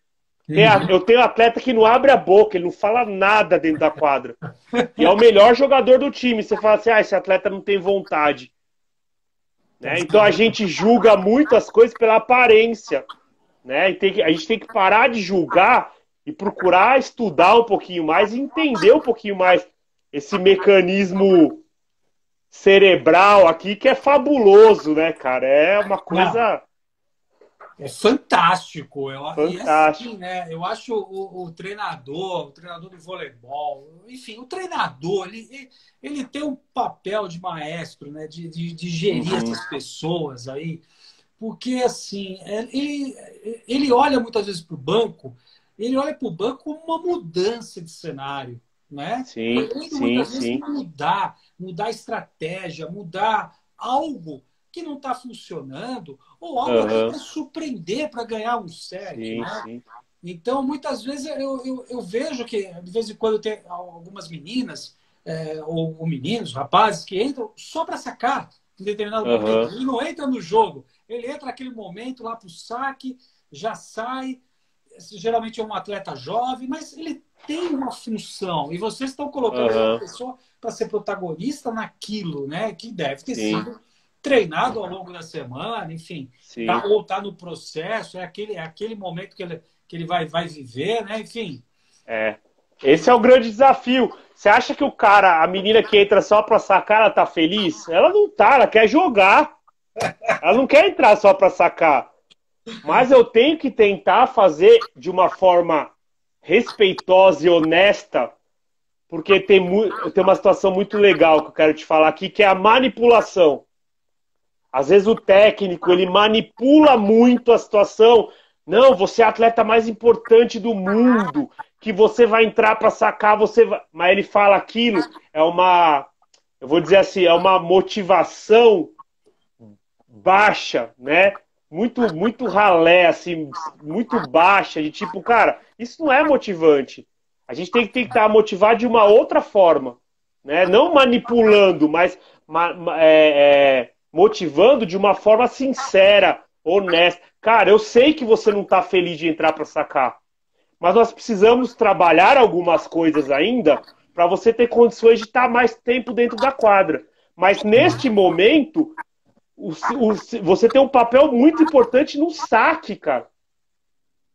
Eu tenho um atleta que não abre a boca, ele não fala nada dentro da quadra. E é o melhor jogador do time. Você fala assim, esse atleta não tem vontade. Né? Então a gente julga muito as coisas pela aparência. Né? A gente tem que parar de julgar e procurar estudar um pouquinho mais e entender um pouquinho mais esse mecanismo cerebral aqui que é fabuloso, né, cara? É uma coisa... É fantástico. E assim, Fantástico. né? Eu acho o treinador de voleibol, enfim, o treinador, ele tem um papel de maestro, né? De gerir Uhum. essas pessoas aí. Porque, assim, ele olha muitas vezes para o banco, ele olha para o banco como uma mudança de cenário, né? Sim, Querendo sim, muitas vezes sim. mudar a estratégia, mudar algo que não está funcionando, ou algo até Aham. para surpreender, para ganhar um set, Sim, né? sim. Então, muitas vezes eu vejo que, de vez em quando, tem algumas meninas, ou meninos, rapazes, que entram só para sacar em determinado momento. Aham. Ele não entra no jogo, ele entra naquele momento lá para o saque, já sai. Geralmente é um atleta jovem, mas ele tem uma função. E vocês estão colocando aí uma Aham. pessoa para ser protagonista naquilo, né? Que deve ter Sim, sido treinado ao longo da semana, enfim, sim. ou tá no processo, é aquele momento que ele vai viver, né? Enfim. É. Esse é o grande desafio. Você acha que o cara, a menina que entra só pra sacar, ela tá feliz? Ela não tá, ela quer jogar. Ela não quer entrar só pra sacar. Mas eu tenho que tentar fazer de uma forma respeitosa e honesta, porque tem uma situação muito legal que eu quero te falar aqui, que é a manipulação. Às vezes o técnico, ele manipula muito a situação. Não, você é a atleta mais importante do mundo, que você vai entrar para sacar, você vai... Mas ele fala aquilo, eu vou dizer assim, é uma motivação baixa, né? Muito ralé, assim, muito baixa, de tipo, cara, isso não é motivante. A gente tem que tentar motivar de uma outra forma, né? Não manipulando, mas motivando de uma forma sincera, honesta. Cara, eu sei que você não está feliz de entrar para sacar, mas nós precisamos trabalhar algumas coisas ainda para você ter condições de estar mais tempo dentro da quadra. Mas neste momento, você tem um papel muito importante no saque, cara.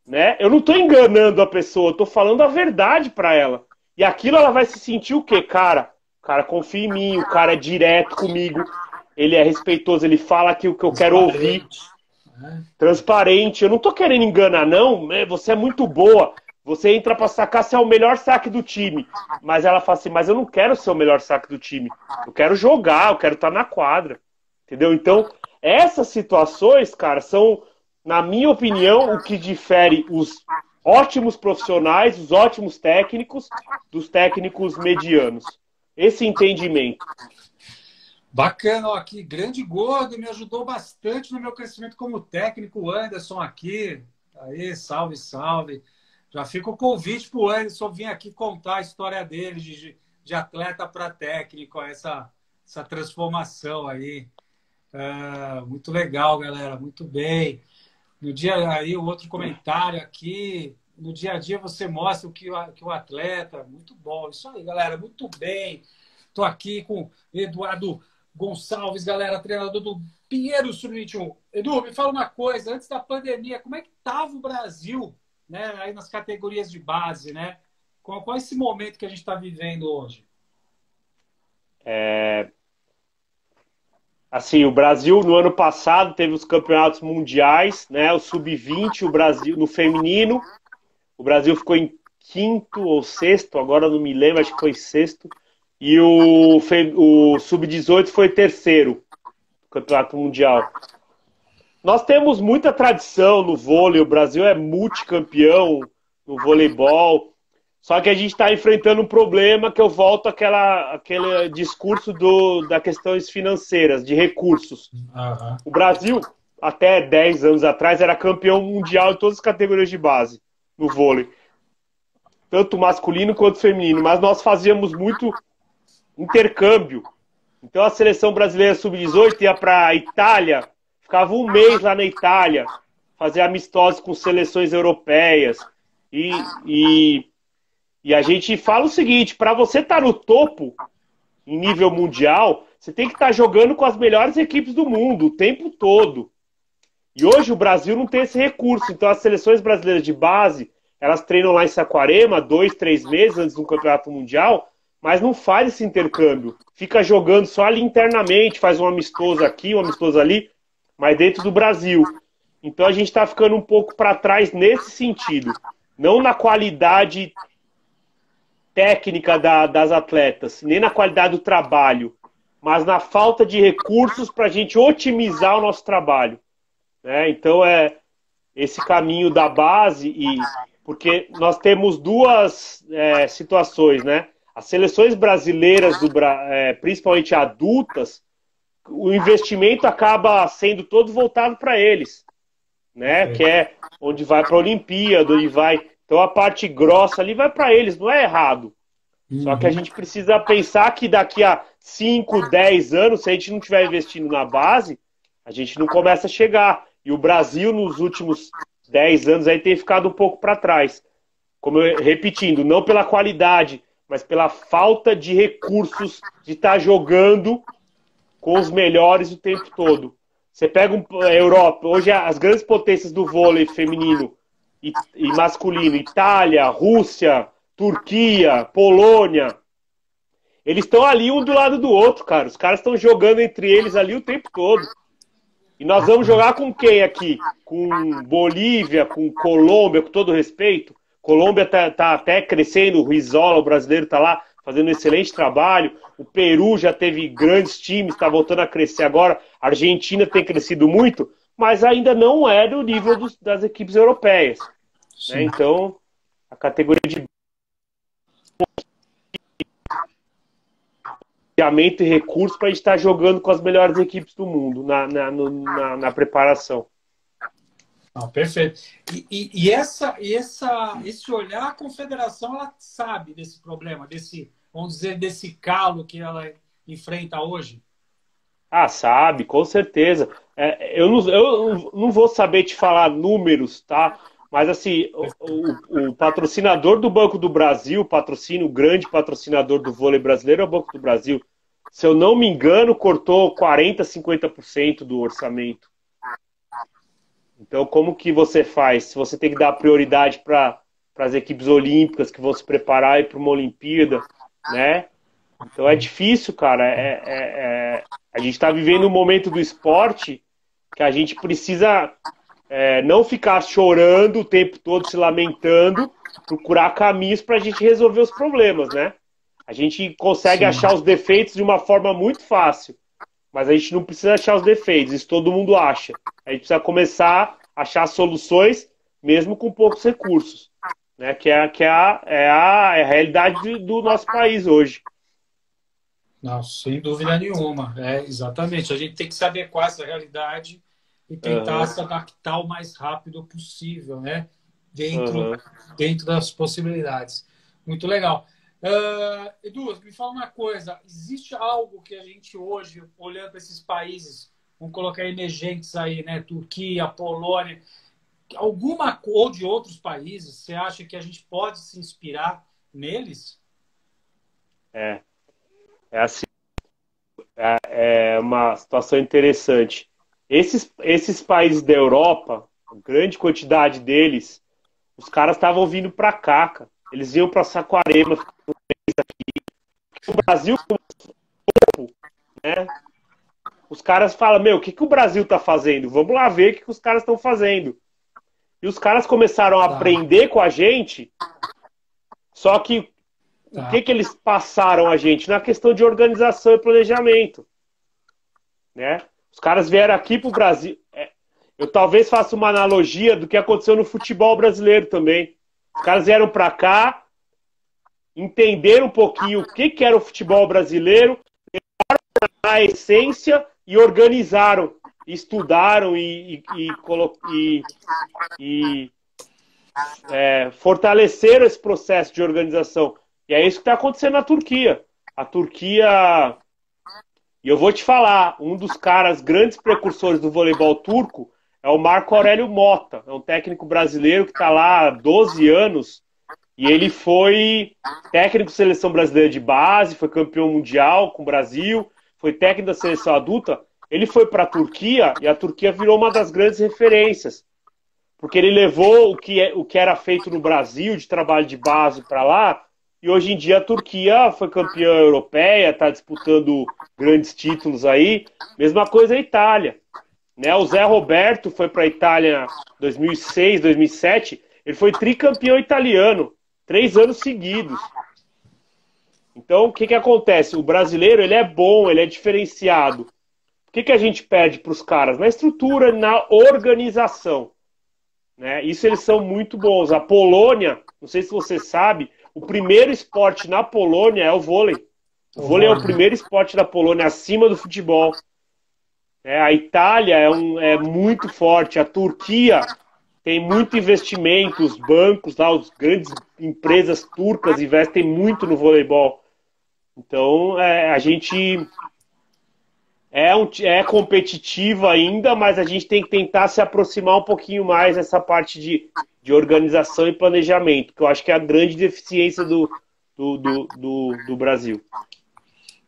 Né? Eu não estou enganando a pessoa, eu estou falando a verdade para ela. E aquilo ela vai se sentir o quê? Cara, o cara confia em mim, o cara é direto comigo, ele é respeitoso, ele fala aquilo que eu quero ouvir, Transparente, né? transparente. Eu não estou querendo enganar, não. Né? Você é muito boa. Você entra para sacar, você é o melhor saque do time. Mas ela fala assim, mas eu não quero ser o melhor saque do time. Eu quero jogar, eu quero estar na quadra. Entendeu? Então, essas situações, cara, são, na minha opinião, o que difere os ótimos profissionais, os ótimos técnicos, dos técnicos medianos. Esse entendimento. Bacana, ó, aqui, grande gordo, me ajudou bastante no meu crescimento como técnico, o Anderson aqui. Aí, salve, salve. Já fica o convite para o Anderson vir aqui contar a história dele, de atleta para técnico, ó, essa transformação aí. Muito legal, galera, muito bem. No dia aí, o outro comentário aqui, no dia a dia você mostra que o atleta, muito bom. Isso aí, galera, muito bem. Estou aqui com Eduardo Gonçalves, galera, treinador do Pinheiro Sub-21. Edu, me fala uma coisa, antes da pandemia, como é que estava o Brasil, né, aí nas categorias de base, né? Qual é esse momento que a gente está vivendo hoje? Assim, o Brasil no ano passado teve os campeonatos mundiais, né? O sub-20, o Brasil no feminino, o Brasil ficou em quinto ou sexto, agora não me lembro, acho que foi sexto. E o sub-18 foi terceiro no campeonato mundial. Nós temos muita tradição no vôlei, o Brasil é multicampeão no voleibol. Só que a gente está enfrentando um problema que eu volto àquele discurso das questões financeiras, de recursos. Aham. O Brasil, até 10 anos atrás, era campeão mundial em todas as categorias de base no vôlei. Tanto masculino quanto feminino. Mas nós fazíamos muito intercâmbio. Então a seleção brasileira sub-18 ia para a Itália, ficava um mês lá na Itália, fazia amistosos com seleções europeias. E a gente fala o seguinte, para você estar no topo, em nível mundial, você tem que estar jogando com as melhores equipes do mundo, o tempo todo. E hoje o Brasil não tem esse recurso, então as seleções brasileiras de base, elas treinam lá em Saquarema, 2, 3 meses antes do campeonato mundial, mas não faz esse intercâmbio. Fica jogando só ali internamente, faz um amistoso aqui, um amistoso ali, mas dentro do Brasil. Então a gente está ficando um pouco para trás nesse sentido. Não na qualidade técnica das atletas, nem na qualidade do trabalho, mas na falta de recursos para a gente otimizar o nosso trabalho. Né? Então é esse caminho da base, porque nós temos duas situações, né? As seleções brasileiras, principalmente adultas, o investimento acaba sendo todo voltado para eles, né? Que é onde vai para a Olimpíada, onde vai. Então a parte grossa ali vai para eles, não é errado. Só que a gente precisa pensar que daqui a 5, 10 anos, se a gente não estiver investindo na base, a gente não começa a chegar. E o Brasil, nos últimos 10 anos, aí tem ficado um pouco para trás. Repetindo, não pela qualidade, mas pela falta de recursos de estar jogando com os melhores o tempo todo. Você pega a Europa, hoje as grandes potências do vôlei feminino e masculino, Itália, Rússia, Turquia, Polônia, eles estão ali um do lado do outro, cara. Os caras estão jogando entre eles ali o tempo todo. E nós vamos jogar com quem aqui? Com Bolívia, com Colômbia, com todo respeito. Colômbia tá até crescendo, o Rizola, o brasileiro, tá lá fazendo um excelente trabalho. O Peru já teve grandes times, está voltando a crescer agora. A Argentina tem crescido muito, mas ainda não é do nível das equipes europeias. Né? Então, a categoria de e recursos para a gente estar jogando com as melhores equipes do mundo na preparação. Não, perfeito. E esse olhar, a confederação ela sabe desse problema, vamos dizer, desse calo que ela enfrenta hoje? Ah, sabe, com certeza. Eu não vou saber te falar números, tá? Mas assim, o patrocinador do Banco do Brasil, o grande patrocinador do vôlei brasileiro é o Banco do Brasil. Se eu não me engano, cortou 40%, 50% do orçamento. Então, como que você faz? Se você tem que dar prioridade para as equipes olímpicas que vão se preparar para uma Olimpíada, né? Então é difícil, cara. A gente está vivendo um momento do esporte que a gente precisa não ficar chorando o tempo todo, se lamentando, procurar caminhos para a gente resolver os problemas, né? A gente consegue achar os defeitos de uma forma muito fácil, mas a gente não precisa achar os defeitos, isso todo mundo acha. A gente precisa começar a achar soluções, mesmo com poucos recursos, né? Que é a realidade do nosso país hoje. Não, sem dúvida nenhuma. Exatamente. A gente tem que se adequar a essa realidade e tentar se adaptar o mais rápido possível, né? Dentro das possibilidades. Muito legal. Edu, me fala uma coisa. Existe algo que a gente hoje, olhando para esses países, vamos colocar emergentes aí, né? Turquia, Polônia, ou de outros países, você acha que a gente pode se inspirar neles? Assim, é uma situação interessante. Esses países da Europa, a grande quantidade deles, os caras estavam vindo para cá, cara. Eles iam para Saquarema, aqui. O Brasil, né? Os caras falam, o que o Brasil tá fazendo? Vamos lá ver o que os caras estão fazendo. E os caras começaram a aprender com a gente, só que o que eles passaram a gente? Na questão de organização e planejamento. Né? Os caras vieram aqui pro Brasil. Eu talvez faça uma analogia do que aconteceu no futebol brasileiro também. Os caras vieram para cá, entenderam um pouquinho o que era o futebol brasileiro, a essência e organizaram, estudaram e fortaleceram esse processo de organização. E é isso que está acontecendo na Turquia. A Turquia, e eu vou te falar, um dos caras grandes precursores do voleibol turco é o Marco Aurélio Mota, é um técnico brasileiro que está lá há 12 anos, e ele foi técnico da seleção brasileira de base, foi campeão mundial com o Brasil, foi técnico da seleção adulta. Ele foi para a Turquia e a Turquia virou uma das grandes referências, porque ele levou o que era feito no Brasil de trabalho de base para lá, e hoje em dia a Turquia foi campeã europeia, está disputando grandes títulos aí. Mesma coisa a Itália. né? O Zé Roberto foi para a Itália em 2006, 2007, ele foi tricampeão italiano, 3 anos seguidos. Então, o que que acontece? O brasileiro, ele é bom, ele é diferenciado. O que que a gente pede para os caras? Na estrutura, na organização. Né? Isso eles são muito bons. A Polônia, não sei se você sabe, o primeiro esporte na Polônia é o vôlei. O vôlei é o primeiro esporte da Polônia, acima do futebol. A Itália é muito forte. A Turquia tem muito investimento. Os bancos lá, as grandes empresas turcas investem muito no voleibol. Então, a gente é competitivo ainda, mas a gente tem que tentar se aproximar um pouquinho mais dessa parte de organização e planejamento, que eu acho que é a grande deficiência do Brasil.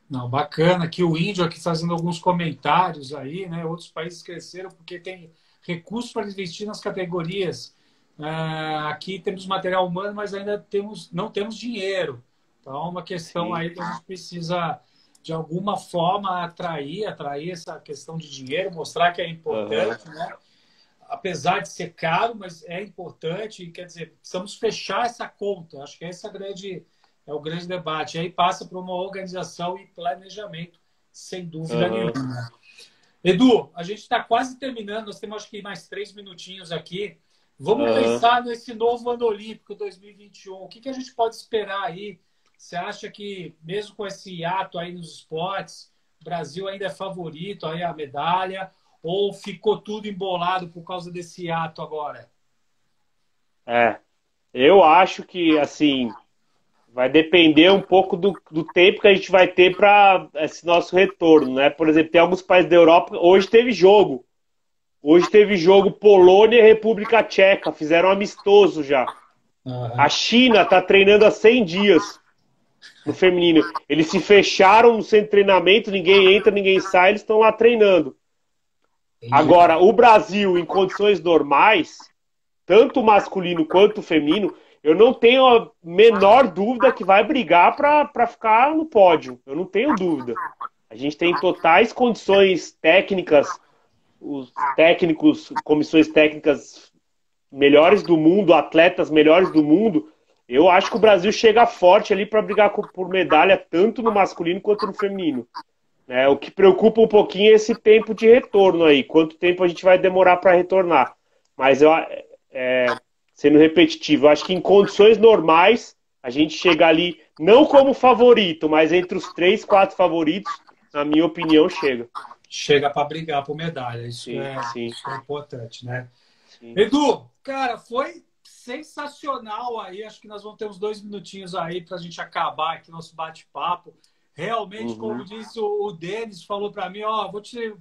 Não, bacana que o Índio aqui fazendo alguns comentários aí, né? Outros países cresceram porque tem recursos para investir nas categorias. Aqui temos material humano, mas ainda não temos dinheiro. Então, é uma questão aí que a gente precisa, de alguma forma, atrair essa questão de dinheiro, mostrar que é importante, né? Apesar de ser caro, mas é importante. Quer dizer, precisamos fechar essa conta. Acho que esse é o grande debate. E aí passa por uma organização e planejamento, sem dúvida nenhuma. Edu, a gente está quase terminando. Nós temos, acho que, mais 3 minutinhos aqui. Vamos pensar nesse novo ano olímpico 2021. O que a gente pode esperar aí? Você acha que, mesmo com esse hiato aí nos esportes, o Brasil ainda é favorito aí a medalha? Ou ficou tudo embolado por causa desse hiato agora? Eu acho que, assim, vai depender um pouco do tempo que a gente vai ter para esse nosso retorno, né? Por exemplo, tem alguns países da Europa, hoje teve jogo. Hoje teve jogo Polônia e República Tcheca, fizeram amistoso já. A China está treinando há 100 dias no feminino. Eles se fecharam no centro de treinamento, ninguém entra, ninguém sai, eles estão lá treinando. Agora, o Brasil, em condições normais, tanto o masculino quanto o feminino, eu não tenho a menor dúvida que vai brigar para ficar no pódio. Eu não tenho dúvida. A gente tem totais condições técnicas, os técnicos, comissões técnicas melhores do mundo, atletas melhores do mundo. Eu acho que o Brasil chega forte ali para brigar por medalha, tanto no masculino quanto no feminino. O que preocupa um pouquinho é esse tempo de retorno aí. Quanto tempo a gente vai demorar para retornar. Mas sendo repetitivo, eu acho que em condições normais a gente chega ali, não como favorito, mas entre os 3, 4 favoritos, na minha opinião, chega. Chega para brigar por medalha. Isso é importante, né? Sim. Edu, cara, foi sensacional aí. Acho que nós vamos ter uns 2 minutinhos aí para a gente acabar aqui nosso bate-papo. Realmente, como disse o Denis, falou para mim,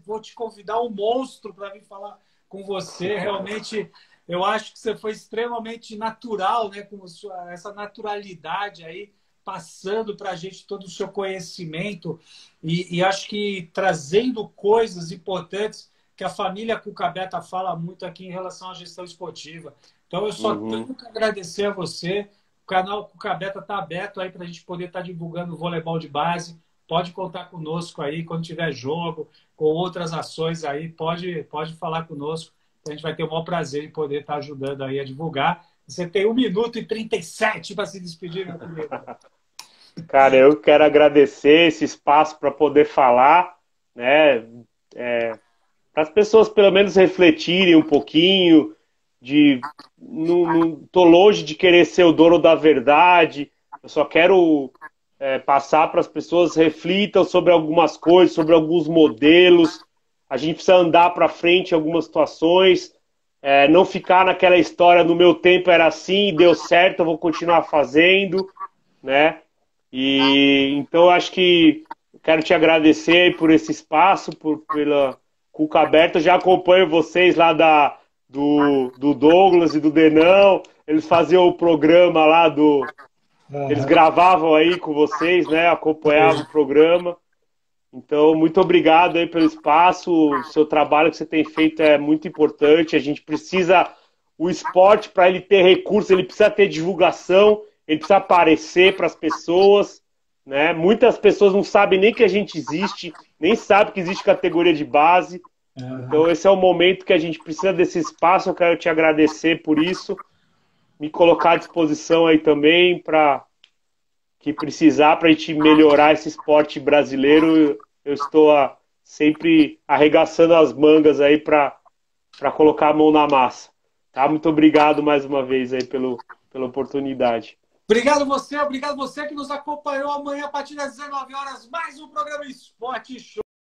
vou te convidar um monstro para vir falar com você. Realmente, eu acho que você foi extremamente natural, né? Com essa naturalidade aí, passando para a gente todo o seu conhecimento e acho que trazendo coisas importantes que a família Cucabeta fala muito aqui em relação à gestão esportiva. Então, eu só tenho que agradecer a você. O canal Cucabeta está aberto aí para a gente poder estar divulgando o voleibol de base. Pode contar conosco aí quando tiver jogo, com outras ações aí. Pode falar conosco. A gente vai ter o maior prazer em poder estar ajudando aí a divulgar. Você tem 1 minuto e 37 para se despedir, meu querido. Cara, eu quero agradecer esse espaço para poder falar, né? Para as pessoas pelo menos refletirem um pouquinho. Não tô longe de querer ser o dono da verdade. Eu só quero passar para as pessoas reflitam sobre algumas coisas, sobre alguns modelos. A gente precisa andar para frente em algumas situações, não ficar naquela história, no meu tempo era assim, deu certo, eu vou continuar fazendo, né? E então eu acho que quero te agradecer por esse espaço, pela Cuca Aberta. Eu já acompanho vocês lá do Douglas e do Denão. Eles faziam o programa lá eles gravavam aí com vocês, né? Acompanhavam o programa. Então, muito obrigado aí pelo espaço. O seu trabalho que você tem feito é muito importante. A gente precisa... O esporte, para ele ter recursos, ele precisa ter divulgação, ele precisa aparecer para as pessoas, né? Muitas pessoas não sabem nem que a gente existe, nem sabem que existe categoria de base. Então esse é o momento que a gente precisa desse espaço. Eu quero te agradecer por isso, me colocar à disposição aí também para que precisar para a gente melhorar esse esporte brasileiro. Eu estou sempre arregaçando as mangas aí para colocar a mão na massa. Tá? Muito obrigado mais uma vez aí pela oportunidade. Obrigado você que nos acompanhou. Amanhã, a partir das 19 horas, mais um programa Esporte Show.